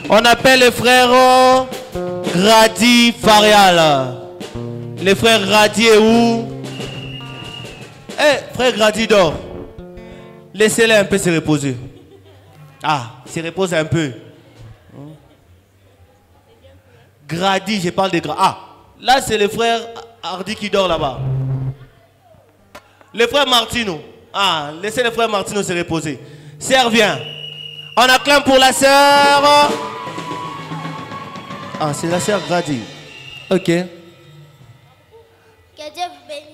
On appelle les frères Grady Farial. Les frères Grady est où? Frère Grady dort. Laissez-les un peu se reposer. Ah, se repose un peu. Grady, je parle de Grady. Ah, là c'est le frère Hardy qui dort là-bas. Le frère Martino. Ah, laissez le frère Martino se reposer. Sœur, viens. On acclame pour la sœur. Ah, c'est la sœur Grady. Ok. Que Dieu vous bénisse.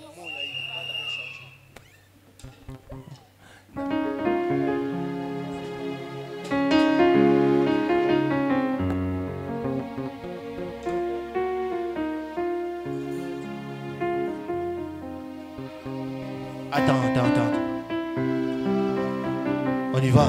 Attends. On y va.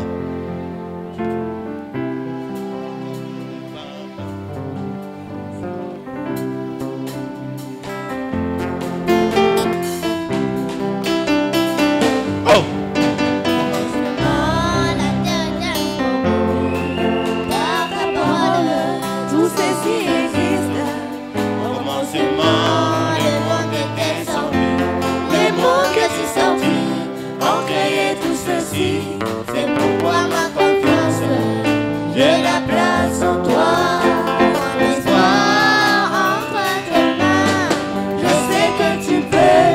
C'est pourquoi ma confiance, j'ai la place en toi. Mon espoir entre tes mains. Je sais que tu peux,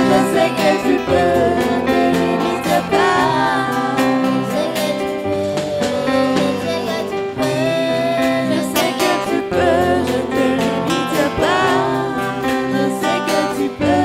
je sais que tu peux. Ne te limite pas. Je sais que tu peux, je sais que tu peux. Je sais que tu peux, je te limite pas. Je sais que tu peux.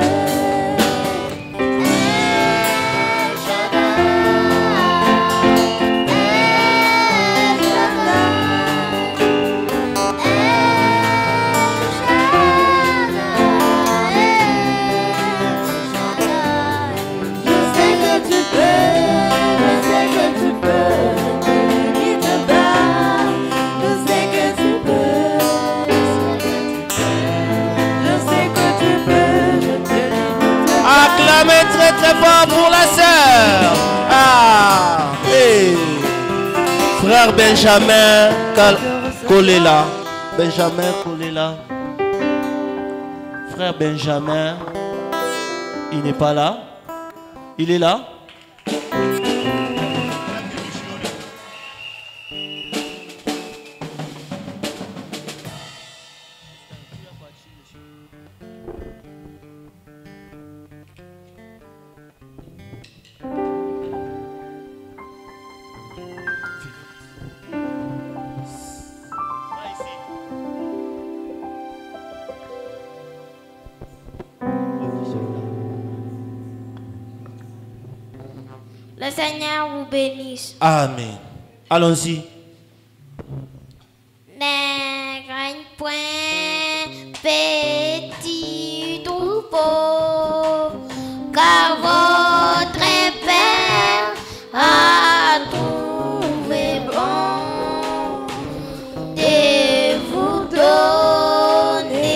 Acclamez très très fort pour la sœur. Ah, hey. Frère Benjamin Kolela. Benjamin Kolela. Frère Benjamin, il n'est pas là. Il est là. Le Seigneur vous bénisse. Amen. Allons-y. Ne craigne point, petit troupeau, car votre Père a trouvé bon de vous donner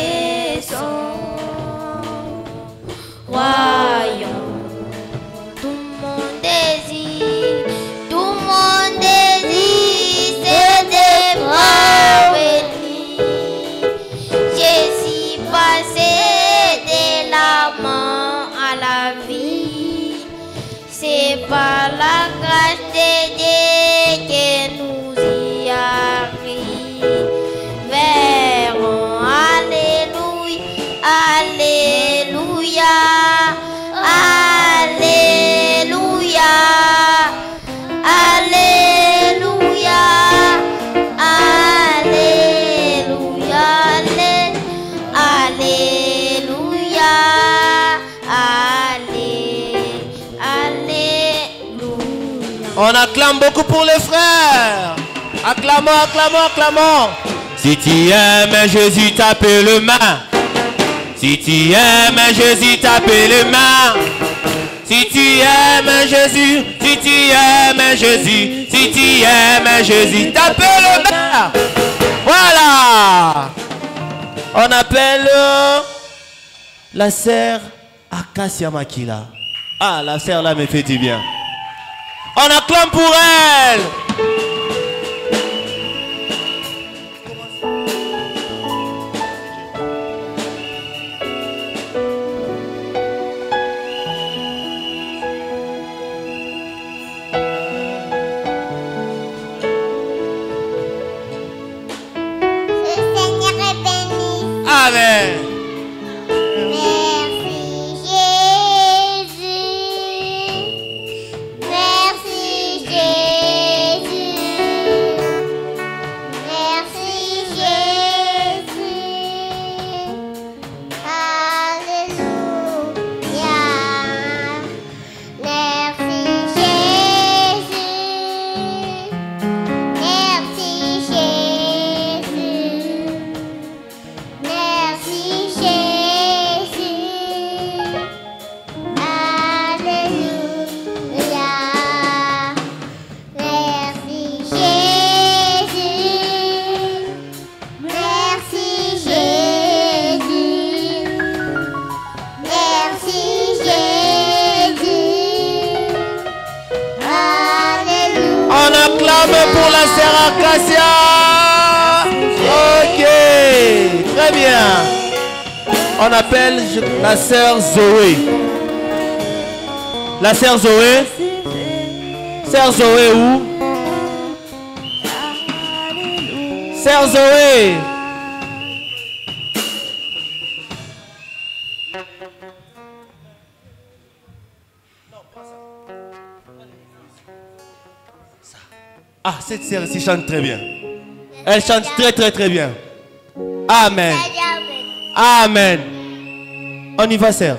par la grâce de Dieu que nous y arriverons. Alléluia, Alléluia, Alléluia, Alléluia, Alléluia, Alléluia, Alléluia. On acclame beaucoup pour les frères. Acclamons, acclamons, acclamons. Si tu aimes Jésus, tape le main. Si tu aimes Jésus, tape les mains. Si tu aimes Jésus, si tu aimes Jésus, si tu aimes Jésus, tape le main. Voilà. On appelle la sœur Acacia Makila. Ah, la sœur là me fait du bien. On acclame pour elle. Amen. Merci Jésus, merci Jésus, Alléluia. Merci Jésus, merci Jésus, merci Jésus, Alléluia. Merci Jésus, merci Jésus, merci Jésus, Alléluia. On acclame pour la sœur Acacia. Ok, très bien. On appelle la sœur Zoé. La sœur Zoé. Sœur Zoé où? Sœur Zoé. Ah, cette sœur-ci chante très bien. Elle chante très très très bien. Amen. Amen. On y va, sœur.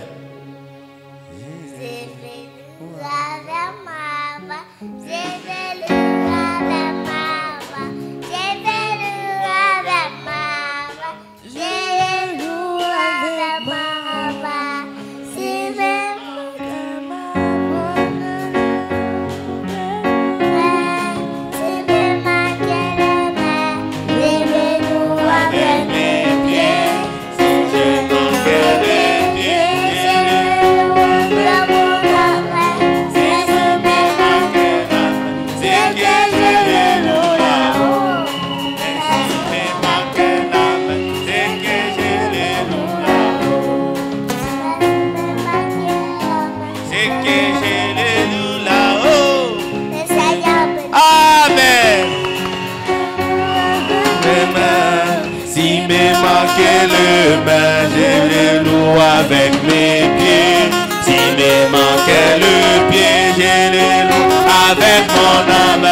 Avec mes pieds, si me manquait le pied, je le loue avec mon âme.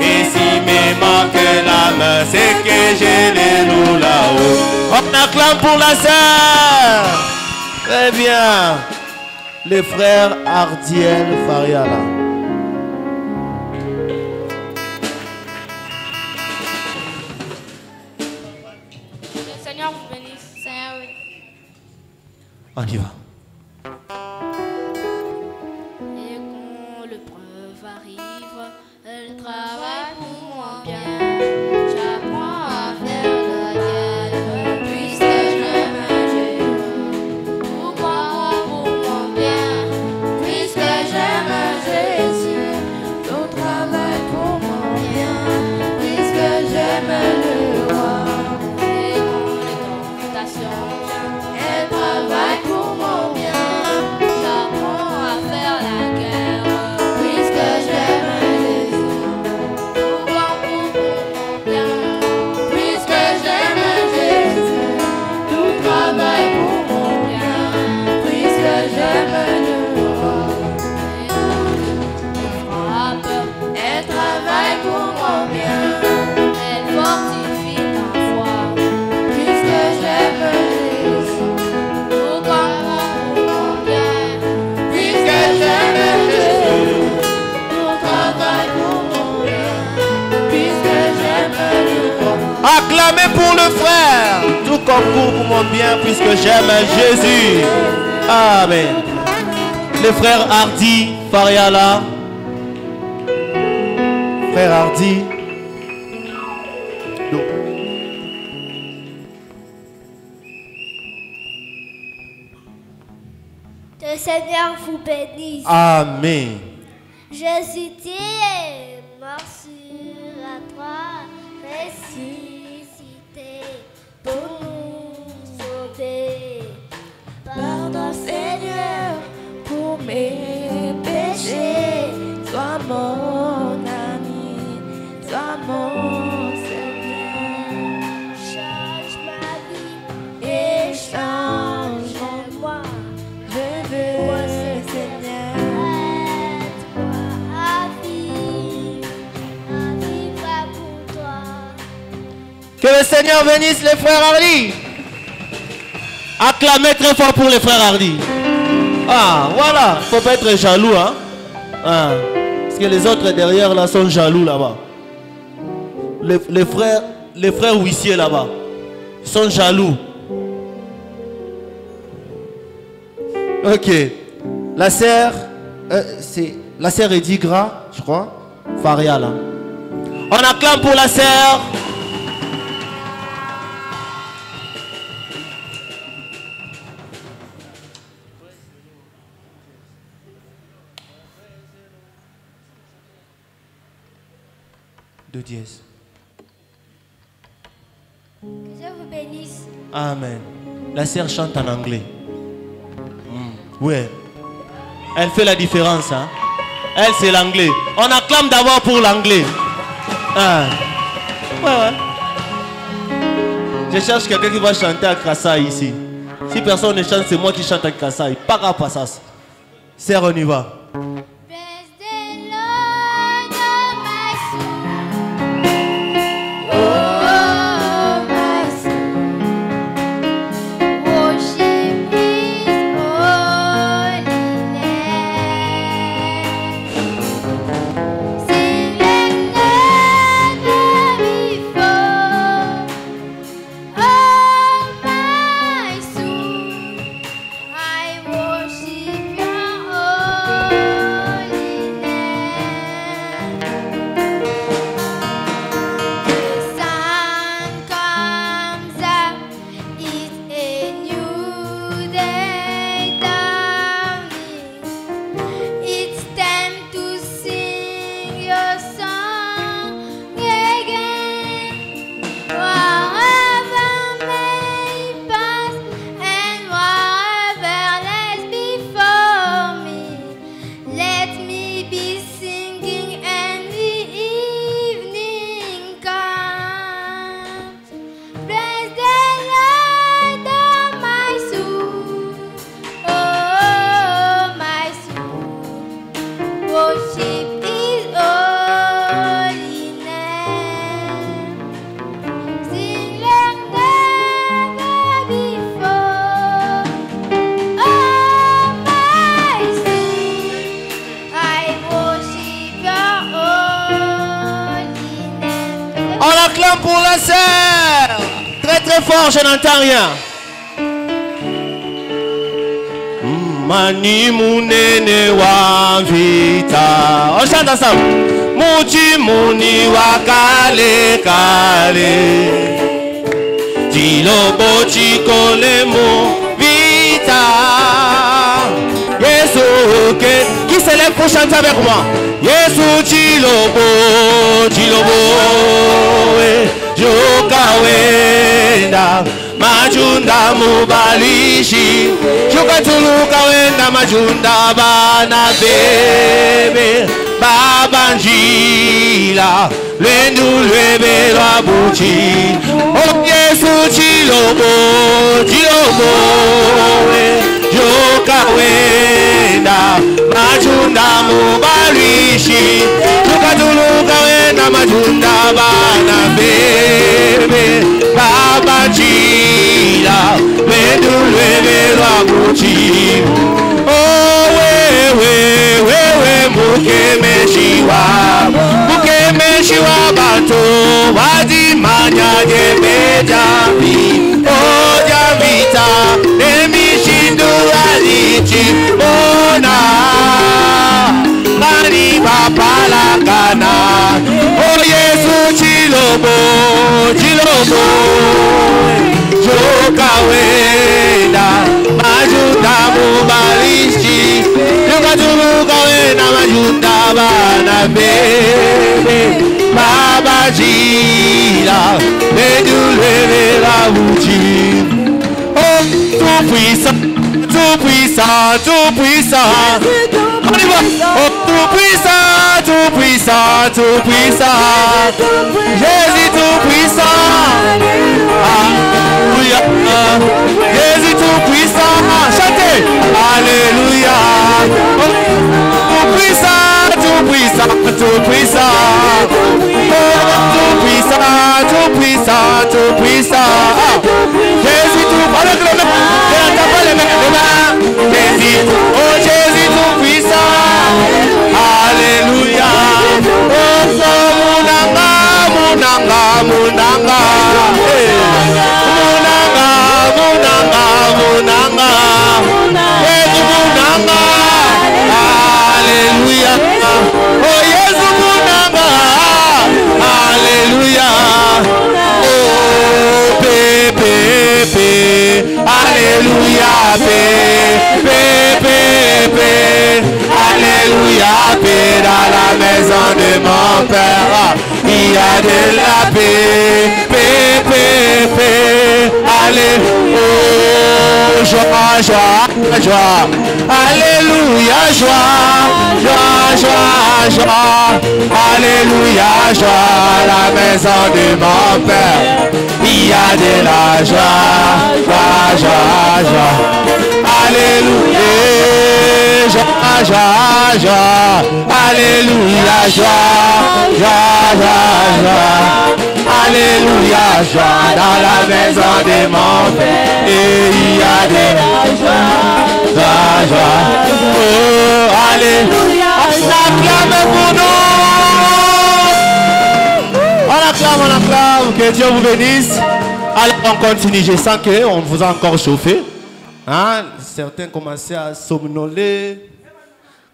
Et si me manquait l'âme, c'est que je le loue là-haut. On acclame pour la sœur. Très bien. Les frères Ardiel Fariala. Le Seigneur vous bénisse. Seigneur, oui. On y va. Et quand l'épreuve arrive, elle travaille pour moi bien. J'apprends à faire la guerre, puisque je m'aime pour moi, pour mon bien, puisque j'aime Jésus. Tout travaille pour mon bien, puisque j'aime le roi. Et quand les tentations, elle travaille pour mon Acclamez pour le frère. Tout concourt pour mon bien puisque j'aime Jésus. Amen. Les frères Hardy, Fariala. Frère Hardy. Que le Seigneur vous bénisse. Amen. Jésus, tu es mort sur la croix, ressuscité pour nous sauver. Pardon, Seigneur, pour mes péchés. Sois mon ami, sois mon Seigneur. Change ma vie Et change-moi. Je veux, Seigneur. Aide-moi à vivre pour toi. Que le Seigneur bénisse les frères Hardy. Acclamez très fort pour les frères Hardy. Ah, voilà. Faut pas être jaloux, hein. Ah, parce que les autres derrière là sont jaloux là-bas. Les frères huissiers là-bas sont jaloux. Ok. La sœur, c'est la sœur Edigra, je crois. Faria là. On acclame pour la sœur. De dièse. Que Dieu vous bénisse. Amen. La sœur chante en anglais. Ouais. Elle fait la différence. Hein? Elle, c'est l'anglais. On acclame d'abord pour l'anglais. Ah. Ouais. Je cherche quelqu'un qui va chanter à Kassai ici. Si personne ne chante, c'est moi qui chante à Kassai. Pas grave, pas ça. Sœur, on y va. Pour la sœur. Très très fort, je n'entends rien. Mani munene wa vita. On chante ensemble. Muji muni wa kale kale. Dilobo chikole mu vita. Yesu qui se lève pour chanter avec moi. Yesu chilobo chilobo. Jukawenda majunda mubalishi Jukatuluka wenda majunda bana bebe Baba njila lwendu lwebe lwa buchi Oh Yesu chilobo chilobo Jukawenda majunda mubalishi Jukatuluka wenda majunda bana bebe Baba njila lwendu lwebe lwa buchi Oh wewe mukemeshiwa mukeme Yeshua bato wadimanya jemejavi ojavita emishindu alichi ona mani papalakana o Yesu chilobo chilobo jokawenda majuta mubalishi jokatulukawenda majuta bana bebe baba jila bedulele la uchi oh tout puissant tout puissant tout puissant on y va oh tout puissant tout puissant tout puissant Jésus tout puissant alléluia Jésus tout puissant chantez alléluia tout puissant tout puissant tout puissant tout puissant tout puissant tout puissant Jésus tout avec les mains Jésus oh Jésus tout puissant alléluia oh munanga munanga munanga munanga munanga munanga Jésus munanga alléluia oh Jésus munanga alléluia oh pépé alléluia pépé alléluia paix dans la maison de mon père il y a de la paix pépé alléluia oh joie joie joie alléluia joie alléluia joie la maison de mon père il y a de la joie alléluia joie alléluia joie alléluia joie dans la maison de mon père et il y a de la joie oh alléluia on acclame pour nous on acclame que Dieu vous bénisse. Alors on continue, je sens qu'on vous a encore chauffé hein? Certains commençaient à somnoler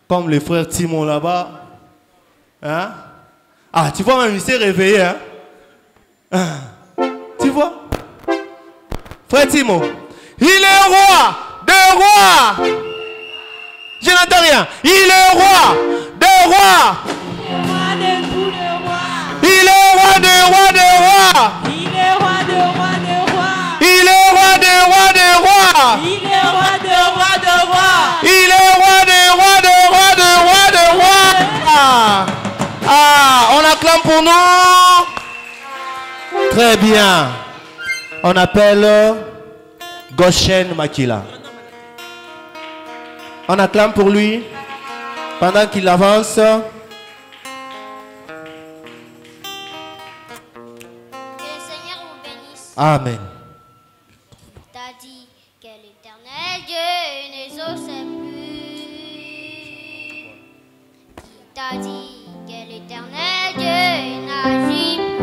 comme le frère Timon là-bas hein? Ah tu vois même il s'est réveillé hein? Tu vois frère Timon il est roi des rois je n'entends rien il est roi des rois il est roi des rois des rois Il est roi de roi de roi. il est roi des rois des rois Il est roi de roi de roi. il est roi des rois des rois des rois des rois ah on acclame pour nous très bien on appelle Goshen Makila on acclame pour lui pendant qu'il avance. Amen. T'as dit que l'éternel Dieu n'exauce plus. T'as dit que l'éternel Dieu n'agit plus.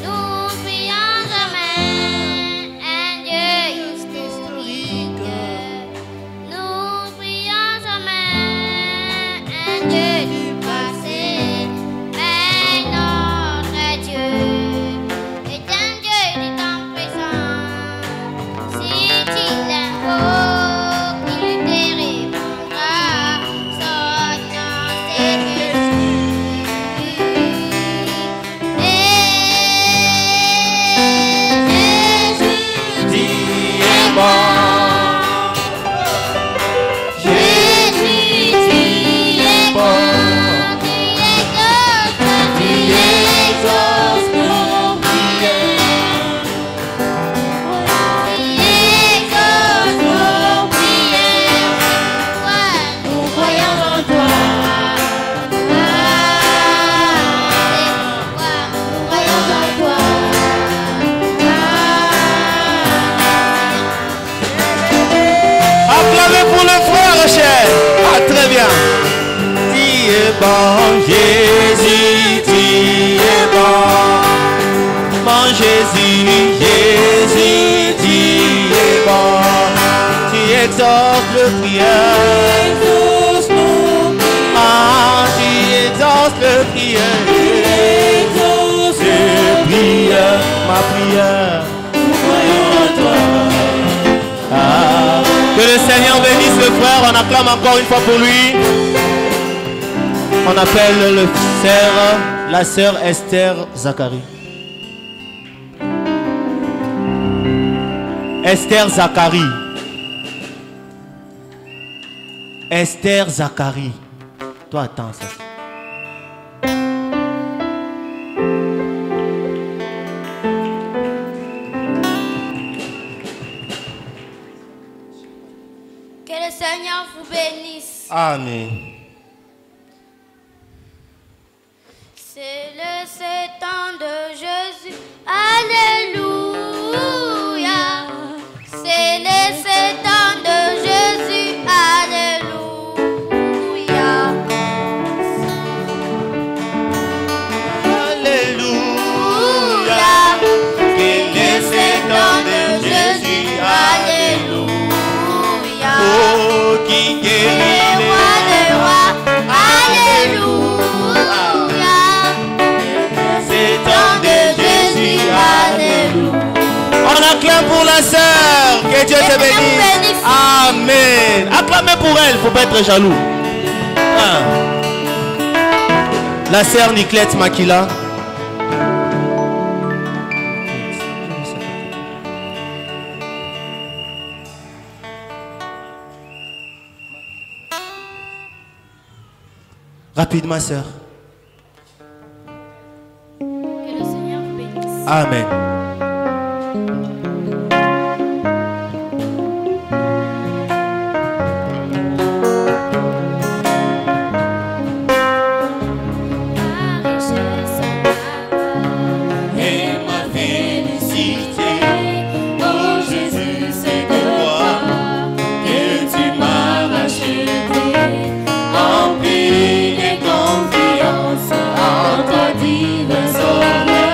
Nous prions jamais un Dieu historique. Nous prions jamais un Dieu du passé. Mais notre Dieu. Ah, très bien. Qui est bon, Jésus exauces le prière. Ah, tu exauces le prière. Je prie ma prière. Ah, que le Seigneur bénisse le frère. On acclame encore une fois pour lui. On appelle la sœur Esther Zacharie. Esther Zacharie. Esther Zacharie. Toi, attends ça. Que le Seigneur vous bénisse. Amen. C'est le 7 ans de Jésus. Alléluia. C'est le 7 ans de Jésus. Alléluia. Alléluia. C'est le 7 ans de Jésus. Alléluia. Oh, qui guérit les rois. Alléluia. C'est temps de Jésus. Alléluia. On acclame pour la sœur. Que Dieu te bénisse. Amen. Acclamez pour elle. Il ne faut pas être jaloux. Ah. La sœur Niclette Makila. Rapidement, sœur. Que le Seigneur vous bénisse. Amen. Et ma félicité, oh Jésus, c'est de toi que tu m'as racheté. Rempli de confiance en toi, divin Sauveur.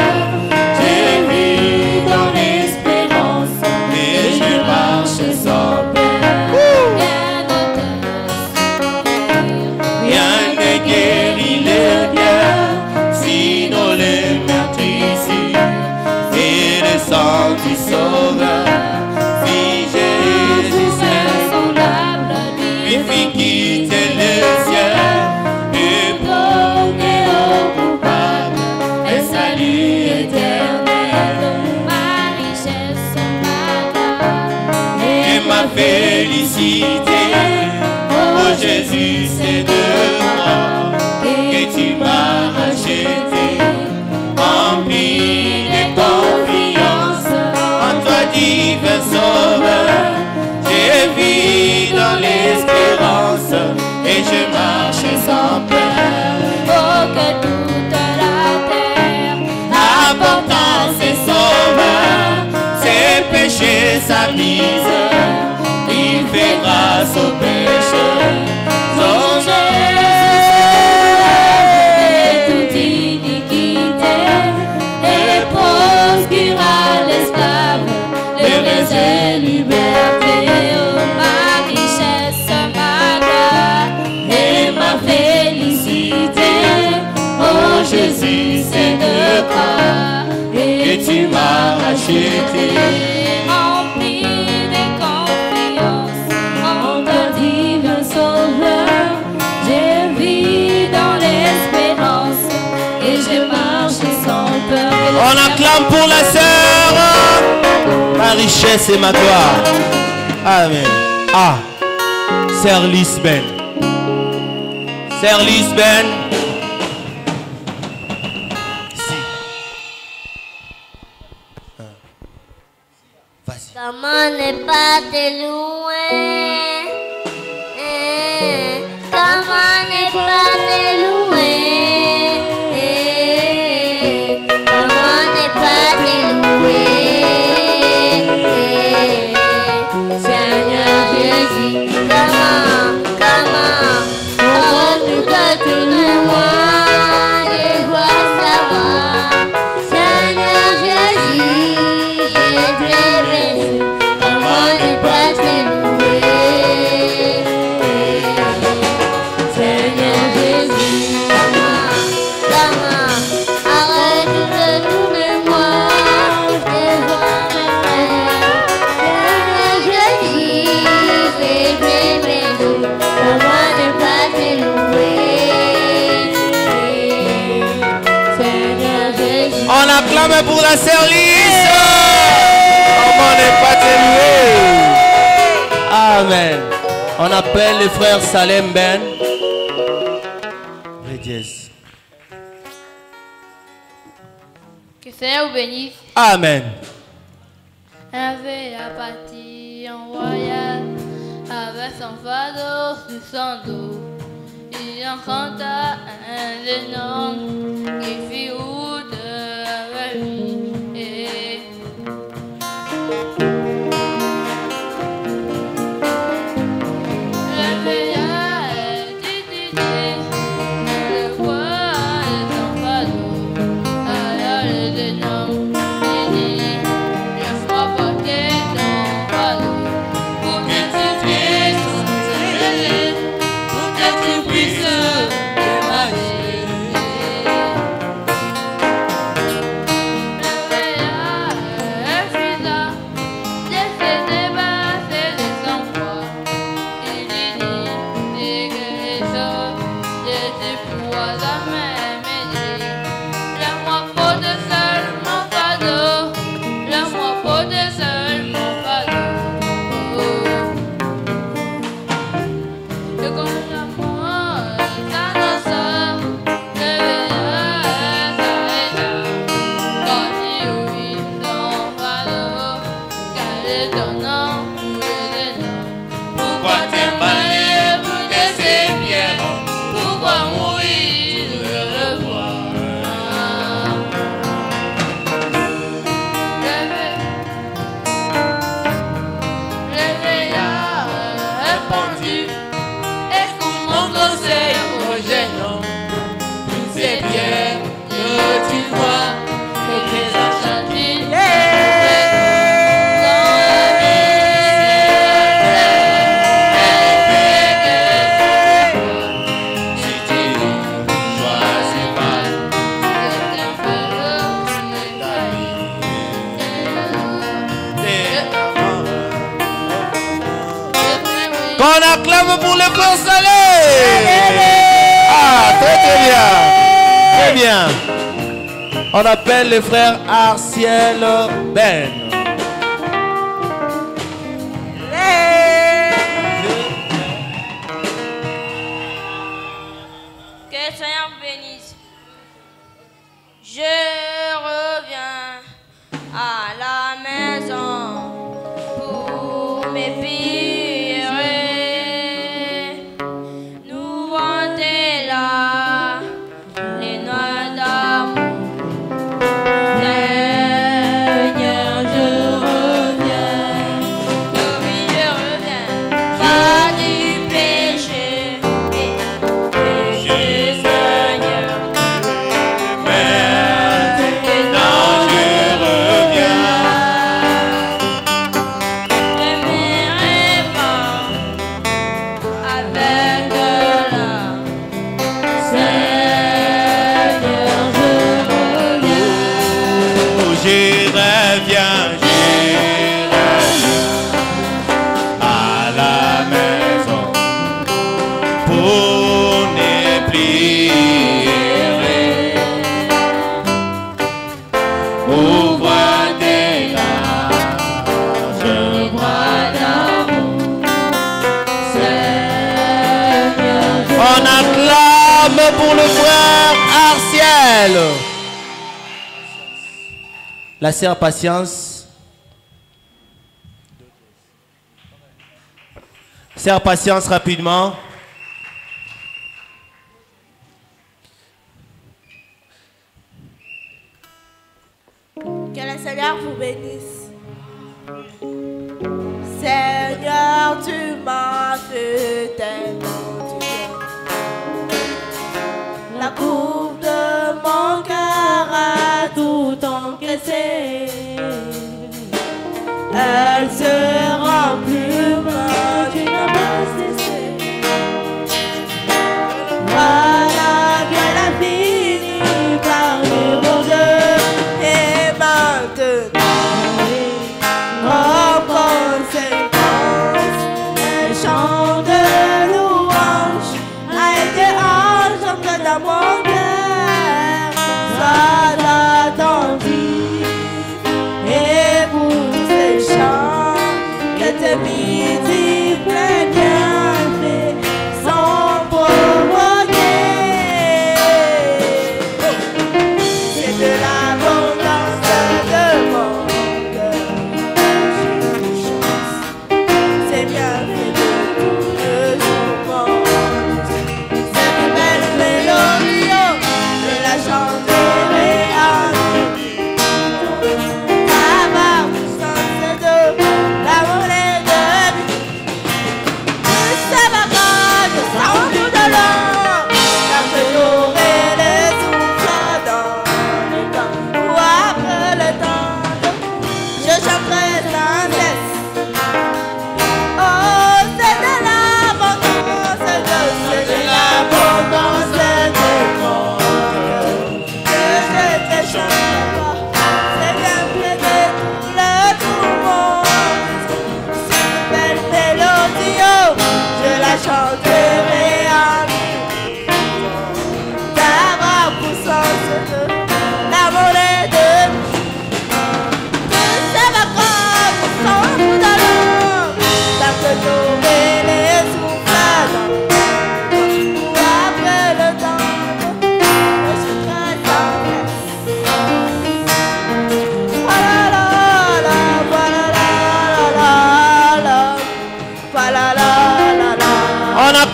J'ai vu dans l'espérance et je marche sans peur. Rien ne guérit le cœur, sinon le meurtrissure et le sang du Sauveur. Si Jésus semblable lui fit quitter le ciel et promener au coupable un salut éternel. Ma richesse, et ma félicité, oh Jésus, c'est de moi que tu m'as racheté. Rempli de confiance en toi, divin Sauveur. J'ai vu dans l'espérance et je marche sans peur. Oh, que toute la terre apportant ses sauveurs, ses péchés, sa misère, il fait grâce aux pécheurs. Son Jésus, toute iniquité, et prospera l'esclave, le raisin liberté. Oh, ma richesse, ma gloire et ma félicité. Oh Jésus, c'est de toi que tu m'as racheté. Rempli de confiance en ton divin Sauveur. J'ai vu dans l'espérance et je marche sans peur. On acclame pour la sœur. Ma richesse et ma gloire. Amen. Ah, sœur Lisben. Sœur Lisben. Comment ne pas te louer? Comment ne pas te louer? Comment ne pas te louer? Seigneur Jésus, comment? Oh, tout à tout le monde, je dois savoir. Seigneur Jésus, je te bénis. Comment ne pas te louer? acclame pour la sœur Lise. Comment ne pas te louer? Amen. On appelle le frère Salem Ben. Dièse. Que le Seigneur vous bénisse. Amen. Avait la partie en voyage avec son fardeau sur son dos. Il en chanta un jeune homme qui fit route avec lui. Le vieillard titillé, le voit et son fardeau. Alors le jeune homme dit, laisse-moi porter ton fardeau pour que tu puisses te lever, pour que tu puisses te marcher. Le vieillard refusa de se débarrasser de son poids. Il lui dit, c'est quelque chose, je te pourras jamais m'aider. Laisse-moi porter seul mon fardeau, laisse-moi porter seul mon fardeau. Et comme la mort s'annonça, le vieillard s'arrêta. Quand il ouvrit son fardeau, quel étonnant pour le jeune homme. Pourquoi t'emballer pour que c'est bien? Pourquoi mourir de le revoir? Le vieillard répondit, écoute mon conseil, mon jeune homme. C'est bien que tu vois que tes achats Qu'on acclame pour le frère Salé. Ah, très bien. Très bien. On appelle le frère Arciel Ben. Que le Seigneur vous bénisse. Je reviens à la maison pour m'épirer. Nous vanter là les noix d'amour. Seigneur, je reviens. Oui, je reviens. Pas du péché. Péché, Seigneur. Maintenant je reviens. Ne m'irai pas avec la Seigneur, je reviens. J'y reviens à la maison pour ne plier. Ouvre tes larges bras d'amour, Seigneur. On acclame pour le frère Arciel. La sœur Patience. Sœur Patience, rapidement. Que le Seigneur vous bénisse. Seigneur, tu m'as fait tellement du bien. La coupe de mon cœur a tout encaissé. Elle se remplit, mais tu n'as pas cessé. Voilà que la fini par numéro 2. Et maintenant, en conséquence, un chant de louange a été entendu dans mon cœur. Soit attendu.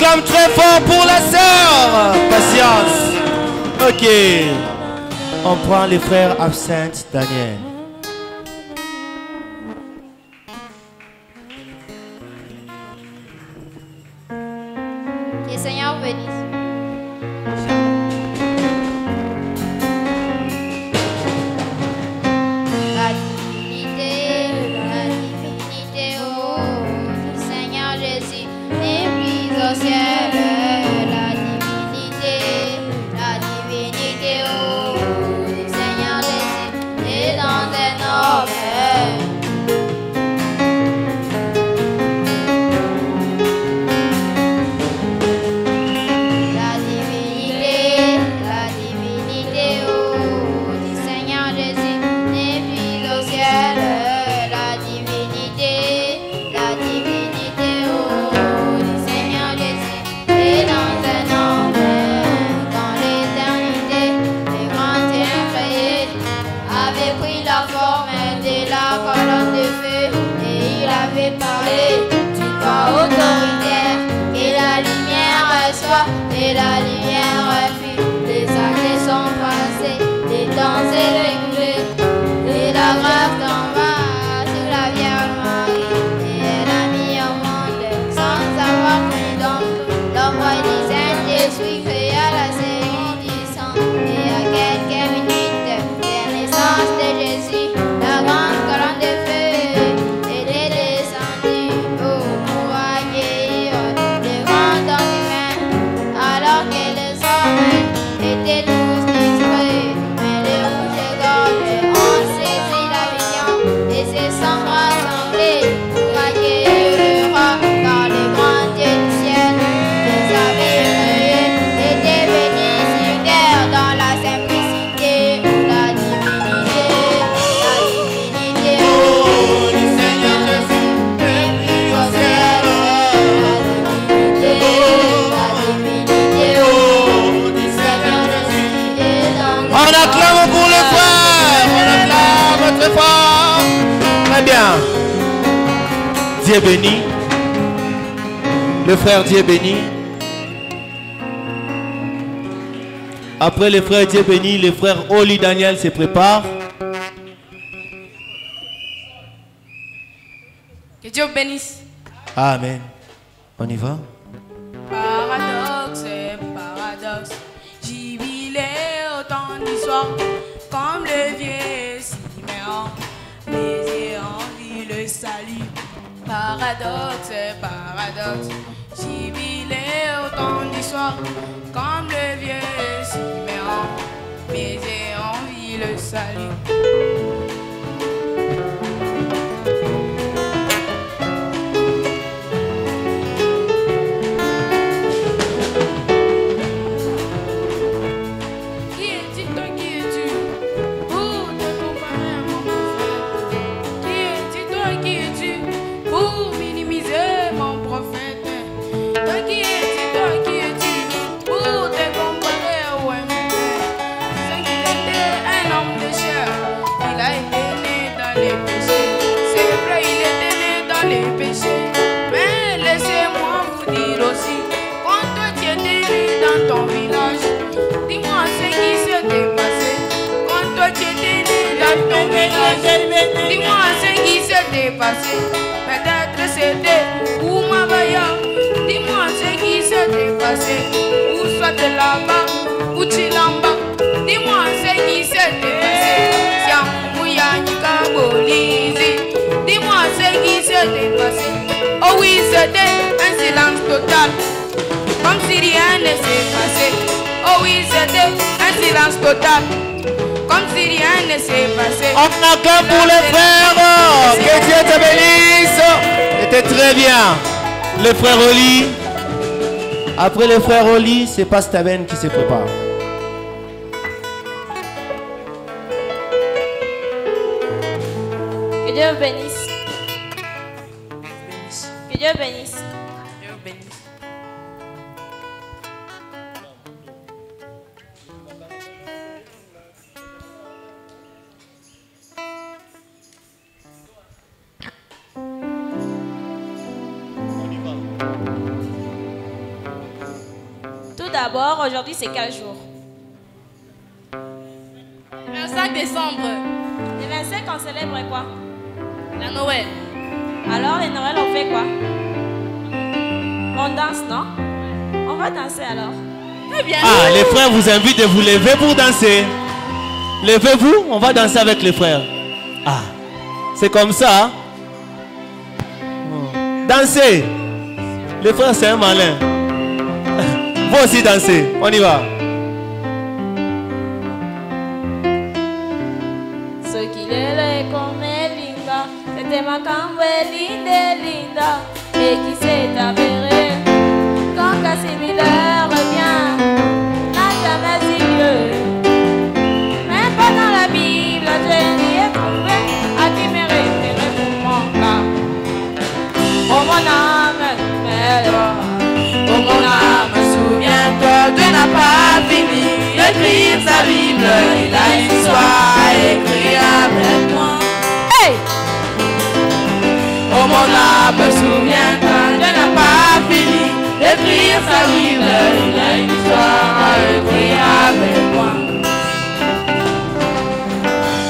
acclame très fort pour la sœur. Patience. Ok. On prend les frères Absinthe Daniel. Que le Seigneur vous bénisse. La divinité, oh, du Seigneur Jésus est prise au ciel. La divinité, oh, du Seigneur Jésus est dans un homme. La divinité, oh, du Seigneur Jésus est prise au ciel. La divinité, oh, du Seigneur Jésus est dans un homme. Dans l'éternité, les grands dieux créés avaient pris la forme de la colonne de feu et il avait parlé du corps autoritaire et la lumière soit et la lumière fut. Les années sont passées, les temps s'est écoulé et la grâce tomba sur la Vierge Marie et elle a mis au monde sans avoir pris d'homme. L'envoi du Saint-Esprit créa la série du sang et à quelques minutes de la naissance de Jésus, la grande colonne de feu était descendue pour accueillir le grand homme humain, alors que les hommes étaient tous discrets. Mais les rouges-gorges ont saisi la vision et se sont rassemblés pour accueillir le roi, car le grand Dieu du ciel les avait créés, était venu sur terre dans la simplicité. La divinité, oh, du Seigneur Jésus est prise au ciel. La divinité, oh, du Seigneur Jésus est dans le On acclame pour le frère. On acclame très fort. Très bien. Dieu est béni. Le frère Dieu est béni. Après le frère Dieu est béni, le frère Oli Daniel se prépare. Que Dieu vous bénisse. Amen. On y va. Paradoxe, paradoxe, jubilé au temps d'histoire, comme le vieux Siméon, mais j'ai envie le salut. Paradoxe, paradoxe, jubilé au temps d'histoire, comme le vieux Siméon, mais j'ai envie le salut. Qui es-tu, toi, qui es-tu, pour te comparer à mon prophète? Qui es-tu, toi, qui es-tu, pour minimiser mon prophète? Toi, qui es-tu, pour te comparer au MPP? Disant qu'il était un homme de chair, il a été né dans les péchés. C'est vrai, il était né dans les péchés, mais laissez-moi vous dire aussi, quand toi tu étais né dans ton village, dis-moi ce qui s'était passé. Quand toi tu étais né dans ton village, dis-moi ce qui s'était passé. Peut-être c'était Oumabaya. Dis-moi ce qui s'était passé. Ou soit de là-bas, ou Chilamba. Dis-moi ce qui s'était passé. Siamouya Nikabolizi. Dis-moi ce qui s'était passé. Oh oui, c'était un silence total, comme si rien ne s'est passé. Oh oui, c'était un silence total, comme si rien ne s'est passé. On acclame pour les frères. Que Dieu te bénisse. C'était très bien. Le frère Oli. Après le frère Oli, c'est Pasteur Ben qui se prépare. Que Dieu vous bénisse. Que Dieu bénisse. Dieu bénisse. d'abord, aujourd'hui c'est quel jour? Le 25 décembre. Le 25, on célèbre quoi? La Noël. Alors, les Noël, on fait quoi? On danse, non? On va danser alors. Très bien. Ah, les frères vous invitent de vous lever pour danser. Levez-vous, on va danser avec les frères. Ah, c'est comme ça. Hein? Dansez. Les frères, c'est un malin. Vous aussi dansez. On y va. Ce qu'il est comme Linda, c'était ma cambre linda, et qui s'est avéré quand Casimir revient, n'a jamais eu lieu. Même pas dans la Bible, je n'y ai trouvé à qui me référer pour mon cas. Oh mon âme, Oh mon âme, souviens-toi de n'a pas fini d'écrire sa Bible. Il a une histoire écrite avec moi. Hey! Oh mon âme, souviens-toi de n'a pas fini d'écrire sa Bible. Il a une histoire écrite avec moi.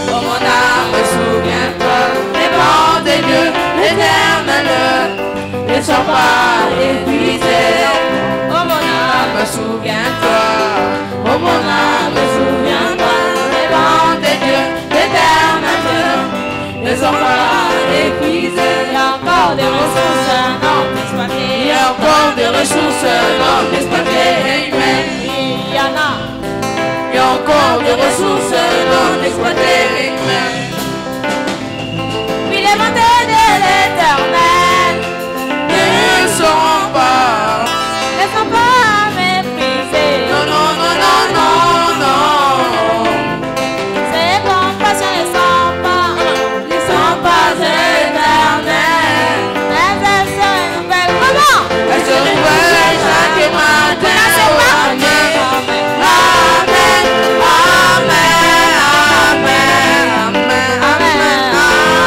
Oh mon âme, souviens-toi des bons de Dieu, l'éternel. Ne sois pas épuisé. Oh mon âme, souviens-toi. Oh mon âme, souviens-toi. Les bons de Dieu, l'éternel. Ne sois pas épuisé. Il y a encore des ressources non exploitées. Il y a encore des ressources non exploitées. Amen. Il y en a. Il y a encore des ressources non exploitées. Amen. Puis les montées de l'éternel ne seront pas méprisés. Non, non, non, non, non, non. Ses compassions ne sont pas éternelles. Mais elles se renouvellent. Comment? Elles se renouvellent chaque matin. Amen. Amen. Amen. Amen. Amen.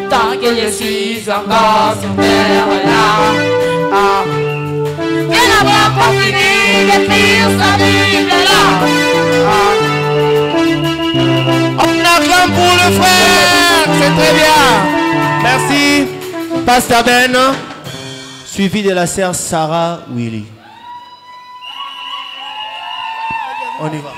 Tant que je suis encore sur terre là, elle n'a pas fini d'écrire sa Bible là. On acclame pour le frère, c'est très bien. Merci. Pasteur Ben, suivi de la sœur Sarah Willy. On y va.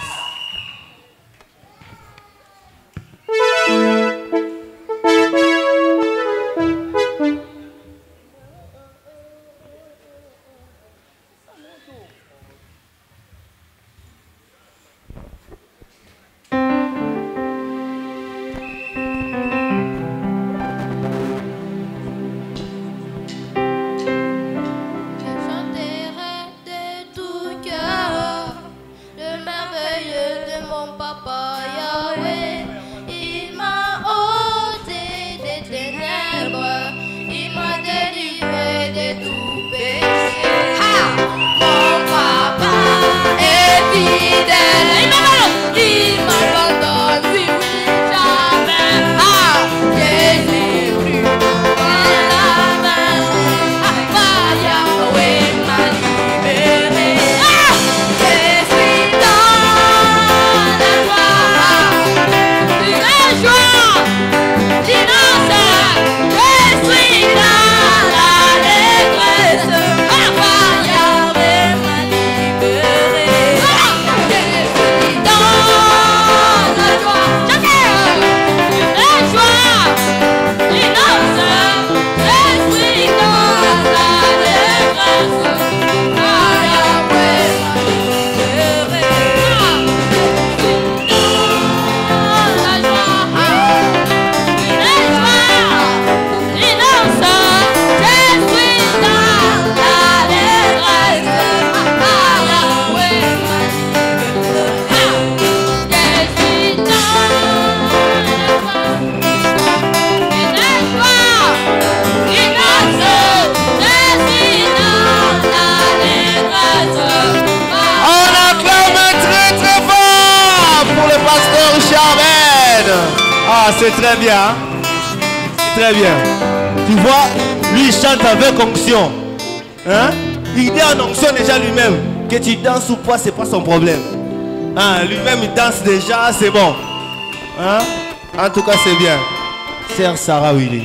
Je chanterai de tout cœur le merveilleux Ah, c'est très bien. Hein? C'est très bien. Tu vois, lui, il chante avec onction. Hein? Il dit en onction déjà lui-même. Que tu danses ou pas, c'est pas son problème. Hein? Lui-même, il danse déjà, c'est bon. Hein? En tout cas, c'est bien. Sœur Sarah Willy.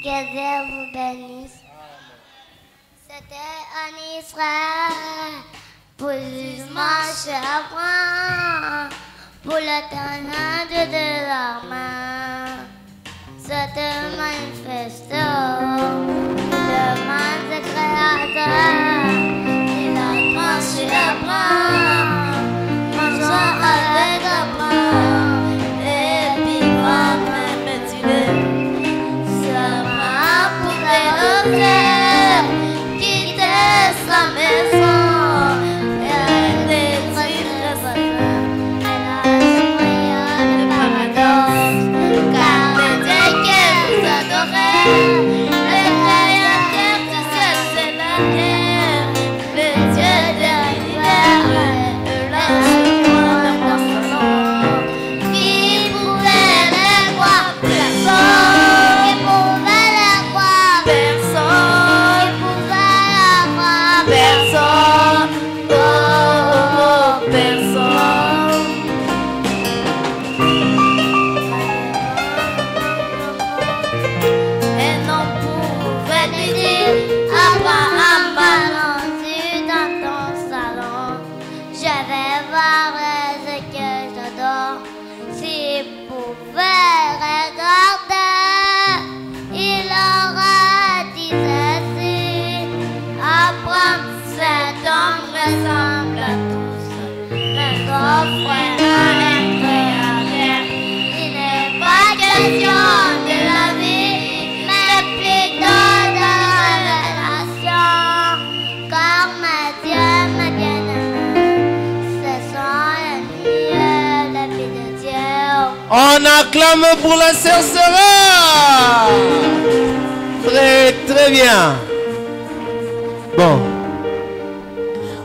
Que Dieu vous bénisse. C'était en Israël pour le jugement chagrin, pour l'éternel de leur main. C'était manifestant, le monde créateur, il a tranché Abraham, mangeant avec Abraham, et puis moi-même est-il. Quitter sa maison, elle détruire sa femme. Elle a choisi le paradoxe, car le Dieu que vous adorez, le créateur du ciel c'est la terre, le Dieu de l'univers, le jour dans son nom. Qui pouvait le voir? Personne. Qui pouvait le voir? Personne. Qui pouvait le voir? Personne. Oh, personne. Et non pouvait lui dire, Abraham, balance-tu dans ton salon. Je vais voir ce que j'adore. S'il pouvait regarder, il aurait dit ceci. Abraham, cet homme ressemble à tous les autres frères incroyables. Il n'est pas question de la vie, mais plutôt de la révélation. Car mes dieux, mes bien-aimés, ce sont les mieux, la vie de Dieu. On acclame pour la sœur Sarah. Très, très bien. Bon.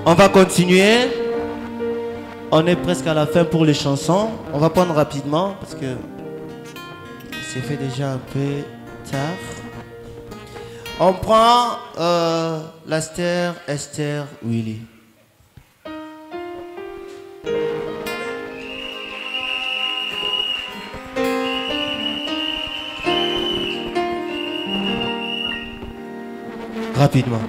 On va continuer. On est presque à la fin pour les chansons. On va prendre rapidement parce que c'est fait déjà un peu tard. On prend la sœur Esther Willy. Rapidement.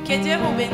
Que Dieu vous bénisse.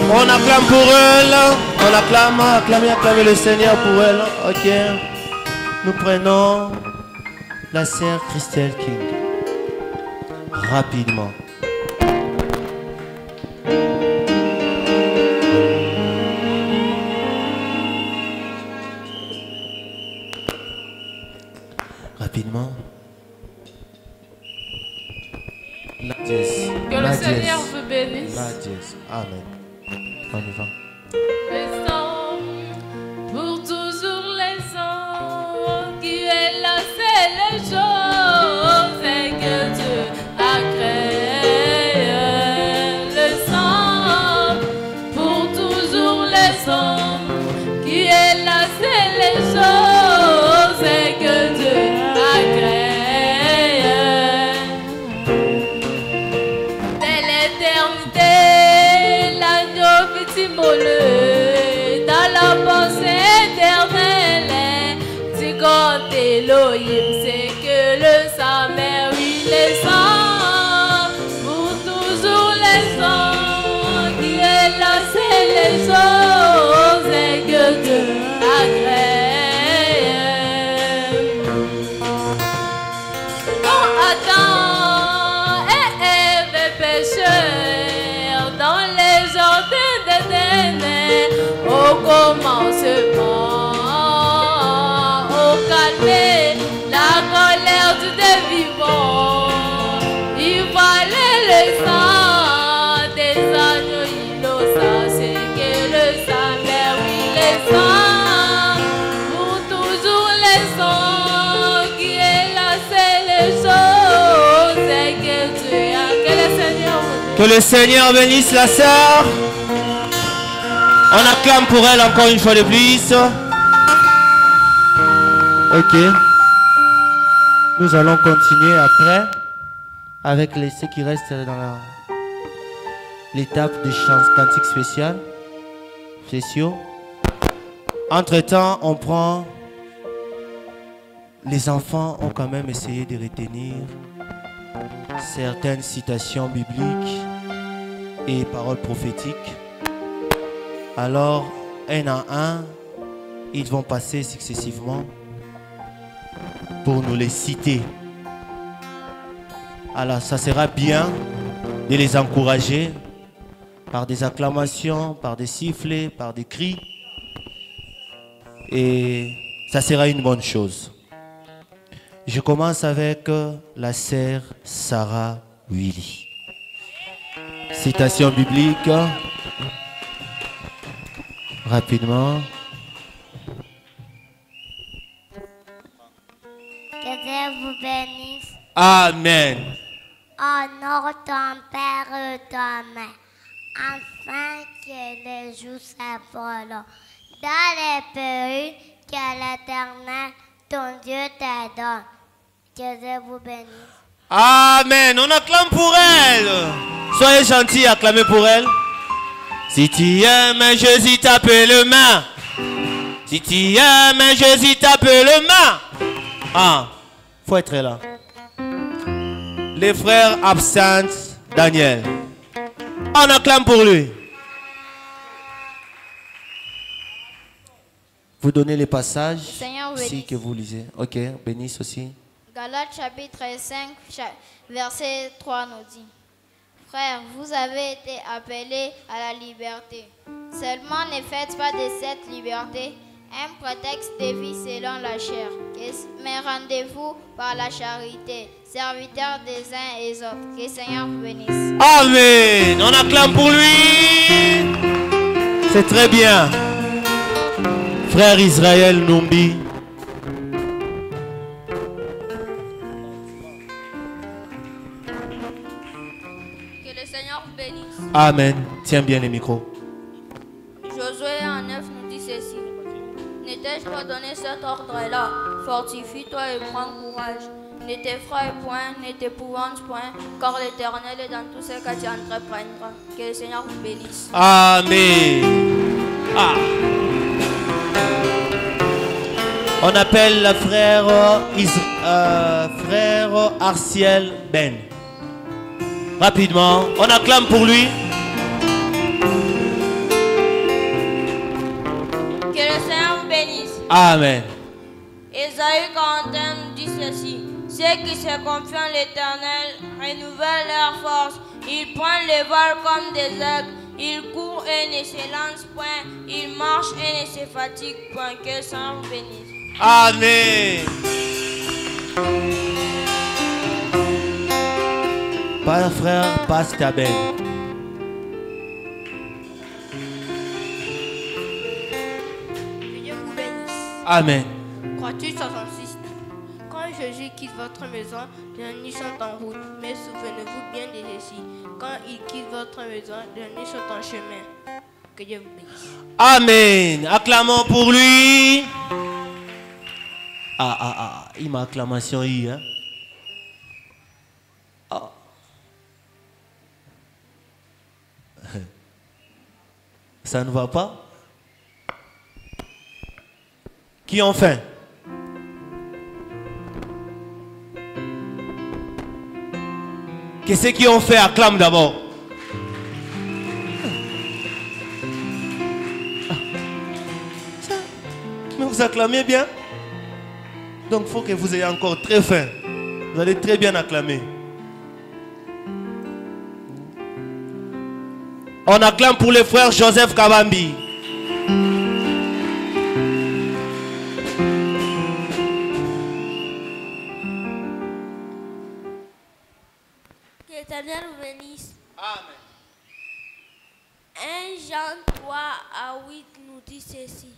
On acclame pour elle. On acclame, acclamez le Seigneur pour elle. Ok. Nous prenons la sœur Christelle King. Rapidement. Rapidement. La dièse. Que le Seigneur vous bénisse. La dièse. Amen. On y va. Les hommes, pour toujours les hommes, qui est la seule chose que Dieu a créée. Le sang, pour toujours les hommes, qui est la seule chose que Dieu a créée. Dès l'éternité, l'agneau fut immolé dans la pensée éternelle. Du côté Elohim, c'est que le sang, mais oui, les sangs, pour toujours les sangs, qui est la seule chose que Dieu a créée. Quand Adam et Ève péchèrent dans les jardins d'Éden, au commencement, au calme, la colère du Dieu vivant, il fallait le sang des agneaux innocents, c'est que le sang, mais oui, le sang, pour toujours les sangs, qui est la seule chose que Dieu a. Que le Seigneur vous bénisse. Que le Seigneur bénisse la sœur. On acclame pour elle encore une fois de plus. Ok. Nous allons continuer après avec ceux qui restent dans l'étape des chants cantiques spéciaux. Entre-temps, on prend... Les enfants ont quand même essayé de retenir certaines citations bibliques et paroles prophétiques. Alors, un à un, ils vont passer successivement pour nous les citer. Alors, ça sera bien de les encourager par des acclamations, par des sifflets, par des cris. Et ça sera une bonne chose. Je commence avec la sœur Sarah Willy. Citation biblique. Rapidement. Que Dieu vous bénisse. Amen. Honore ton Père et ta mère, afin que les jours s'appellent dans les pays que l'Éternel, ton Dieu, te donne. Que Dieu vous bénisse. Amen. On acclame pour elle. Soyez gentils, acclamez pour elle. Si tu aimes Jésus, tape le main. Si tu aimes Jésus, tape le main. Ah, faut être là. Les frères absents, Daniel. On acclame pour lui. Vous donnez les passages Seigneur, ici bénisse. que vous lisez. Ok, bénisse aussi. Galates chapitre 5, verset 3 nous dit: Frères, vous avez été appelés à la liberté. Seulement ne faites pas de cette liberté un prétexte de vie selon la chair, mais rendez-vous par la charité, serviteurs des uns et des autres. Que le Seigneur vous bénisse. Amen. On acclame pour lui. C'est très bien. Frère Israël Numbi. Que le Seigneur vous bénisse. Amen. Tiens bien les micros. Josué en 9 nous dit ceci. Ne t'ai-je pas donné cet ordre-là? Fortifie-toi et prends courage. Ne t'effraie point, ne t'épouvante point, car l'Éternel est dans tout ce que tu entreprendras. Que le Seigneur vous bénisse. Amen. Ah. On appelle le frère Arciel Ben. Rapidement, on acclame pour lui. Amen. Ésaïe 41 dit ceci. Ceux qui se confient en l'Éternel renouvellent leur force. Ils prennent le vol comme des aigles. Ils courent et ne se lancent point. Ils marchent et ne se fatiguent point. Que le Seigneur vous bénisse. Amen. Père, frère, passe ta belle. Que Dieu vous bénisse. Amen. Crois-tu 66? Quand Jésus quitte votre maison, les nuits sont en route. Mais souvenez-vous bien de ceci. Quand il quitte votre maison, les nuits sont en chemin. Que Dieu vous bénisse. Amen. Acclamons pour lui. Il m'a acclamation hier. Hein? Ah. Ça ne va pas? Qui ont faim? Qu'est-ce qu'ils ont fait? Acclame d'abord. Mais vous acclamez bien. Donc il faut que vous ayez encore très faim. Vous allez très bien acclamer. On acclame pour le frère Joseph Kabambi. Que l'Éternel vous bénisse. Amen. 1 Jean 3 à 8 nous dit ceci.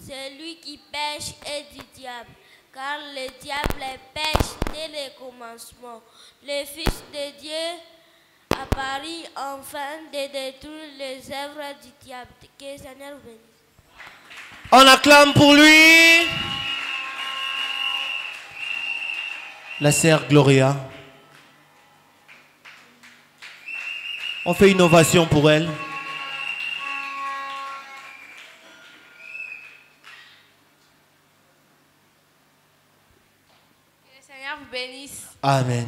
Celui qui pêche est du diable, car le diable pêche dès le commencement. Le Fils de Dieu apparut enfin de détruire les œuvres du diable. Que le Seigneur vous bénisse. On acclame pour lui. La sœur Gloria. On fait une ovation pour elle. Que le Seigneur vous bénisse. Amen.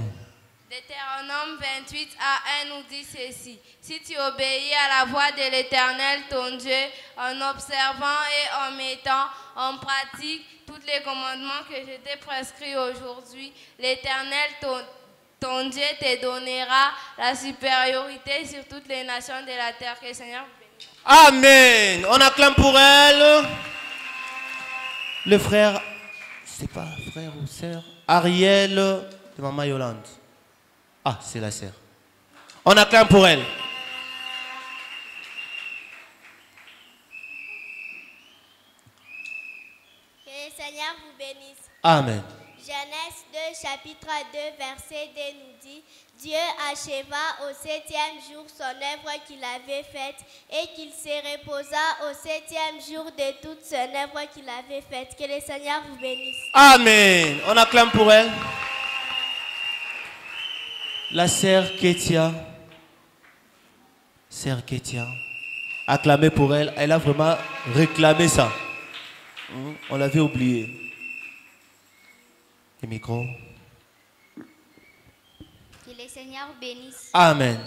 Deutéronome 28 à 1 nous dit ceci. Si tu obéis à la voix de l'Éternel, ton Dieu, en observant et en mettant en pratique tous les commandements que je t'ai prescrits aujourd'hui, l'Éternel, ton Dieu, te donnera la supériorité sur toutes les nations de la terre. Que le Seigneur vous bénisse. Amen. On acclame pour elle. Le frère, c'est pas frère ou sœur, Ariel de Maman Yolande. Ah, c'est la sœur. On acclame pour elle. Que le Seigneur vous bénisse. Amen. Genèse 2, chapitre 2, verset 2 nous dit: Dieu acheva au 7e jour son œuvre qu'il avait faite et qu'il se reposa au 7e jour de toute son œuvre qu'il avait faite. Que le Seigneur vous bénisse. Amen. On acclame pour elle. La sœur Ketia. Sœur Ketia. Acclamez pour elle. Elle a vraiment réclamé ça. On l'avait oublié. Le micro. Que le Seigneur bénisse. Amen.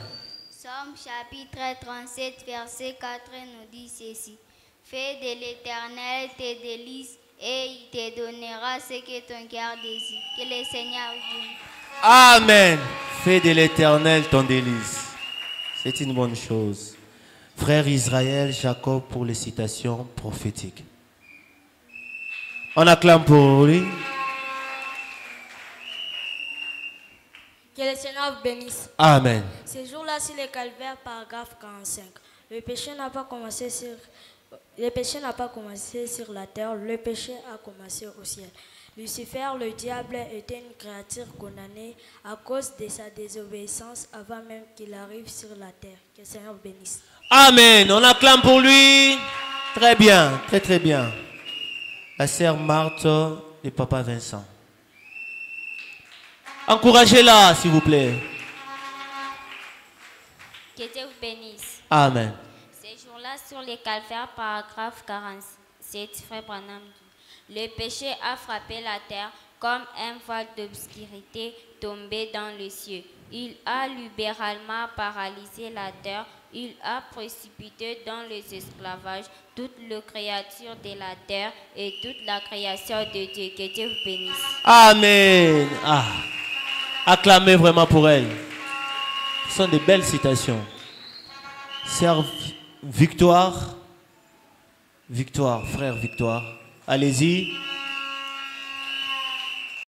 Somme chapitre 37, verset 4 nous dit ceci. Fais de l'Éternel tes délices et il te donnera ce que ton cœur désire. Que le Seigneur vous bénisse. Amen. Fais de l'Éternel ton délice. C'est une bonne chose. Frère Israël, Jacob pour les citations prophétiques. On acclame pour lui. Que le Seigneur vous bénisse. Amen. Ce jour-là, sur le calvaire, paragraphe 45. Le péché n'a pas commencé sur la terre, le péché a commencé au ciel. Lucifer, le diable, était une créature condamnée à cause de sa désobéissance avant même qu'il arrive sur la terre. Que le Seigneur vous bénisse. Amen. On acclame pour lui. Très bien, très très bien. La sœur Marthe et papa Vincent. Encouragez-la, s'il vous plaît. Que Dieu vous bénisse. Amen. Ce jour-là, sur les calvaires, paragraphe 47, frère Branham dit, le péché a frappé la terre comme un voile d'obscurité tombé dans le ciel. Il a libéralement paralysé la terre. Il a précipité dans les esclavages toute la créature de la terre et toute la création de Dieu. Que Dieu vous bénisse. Amen. Ah. Acclamez vraiment pour elle. Ce sont des belles citations. Sœur Victoire. Victoire, frère Victoire. Allez-y.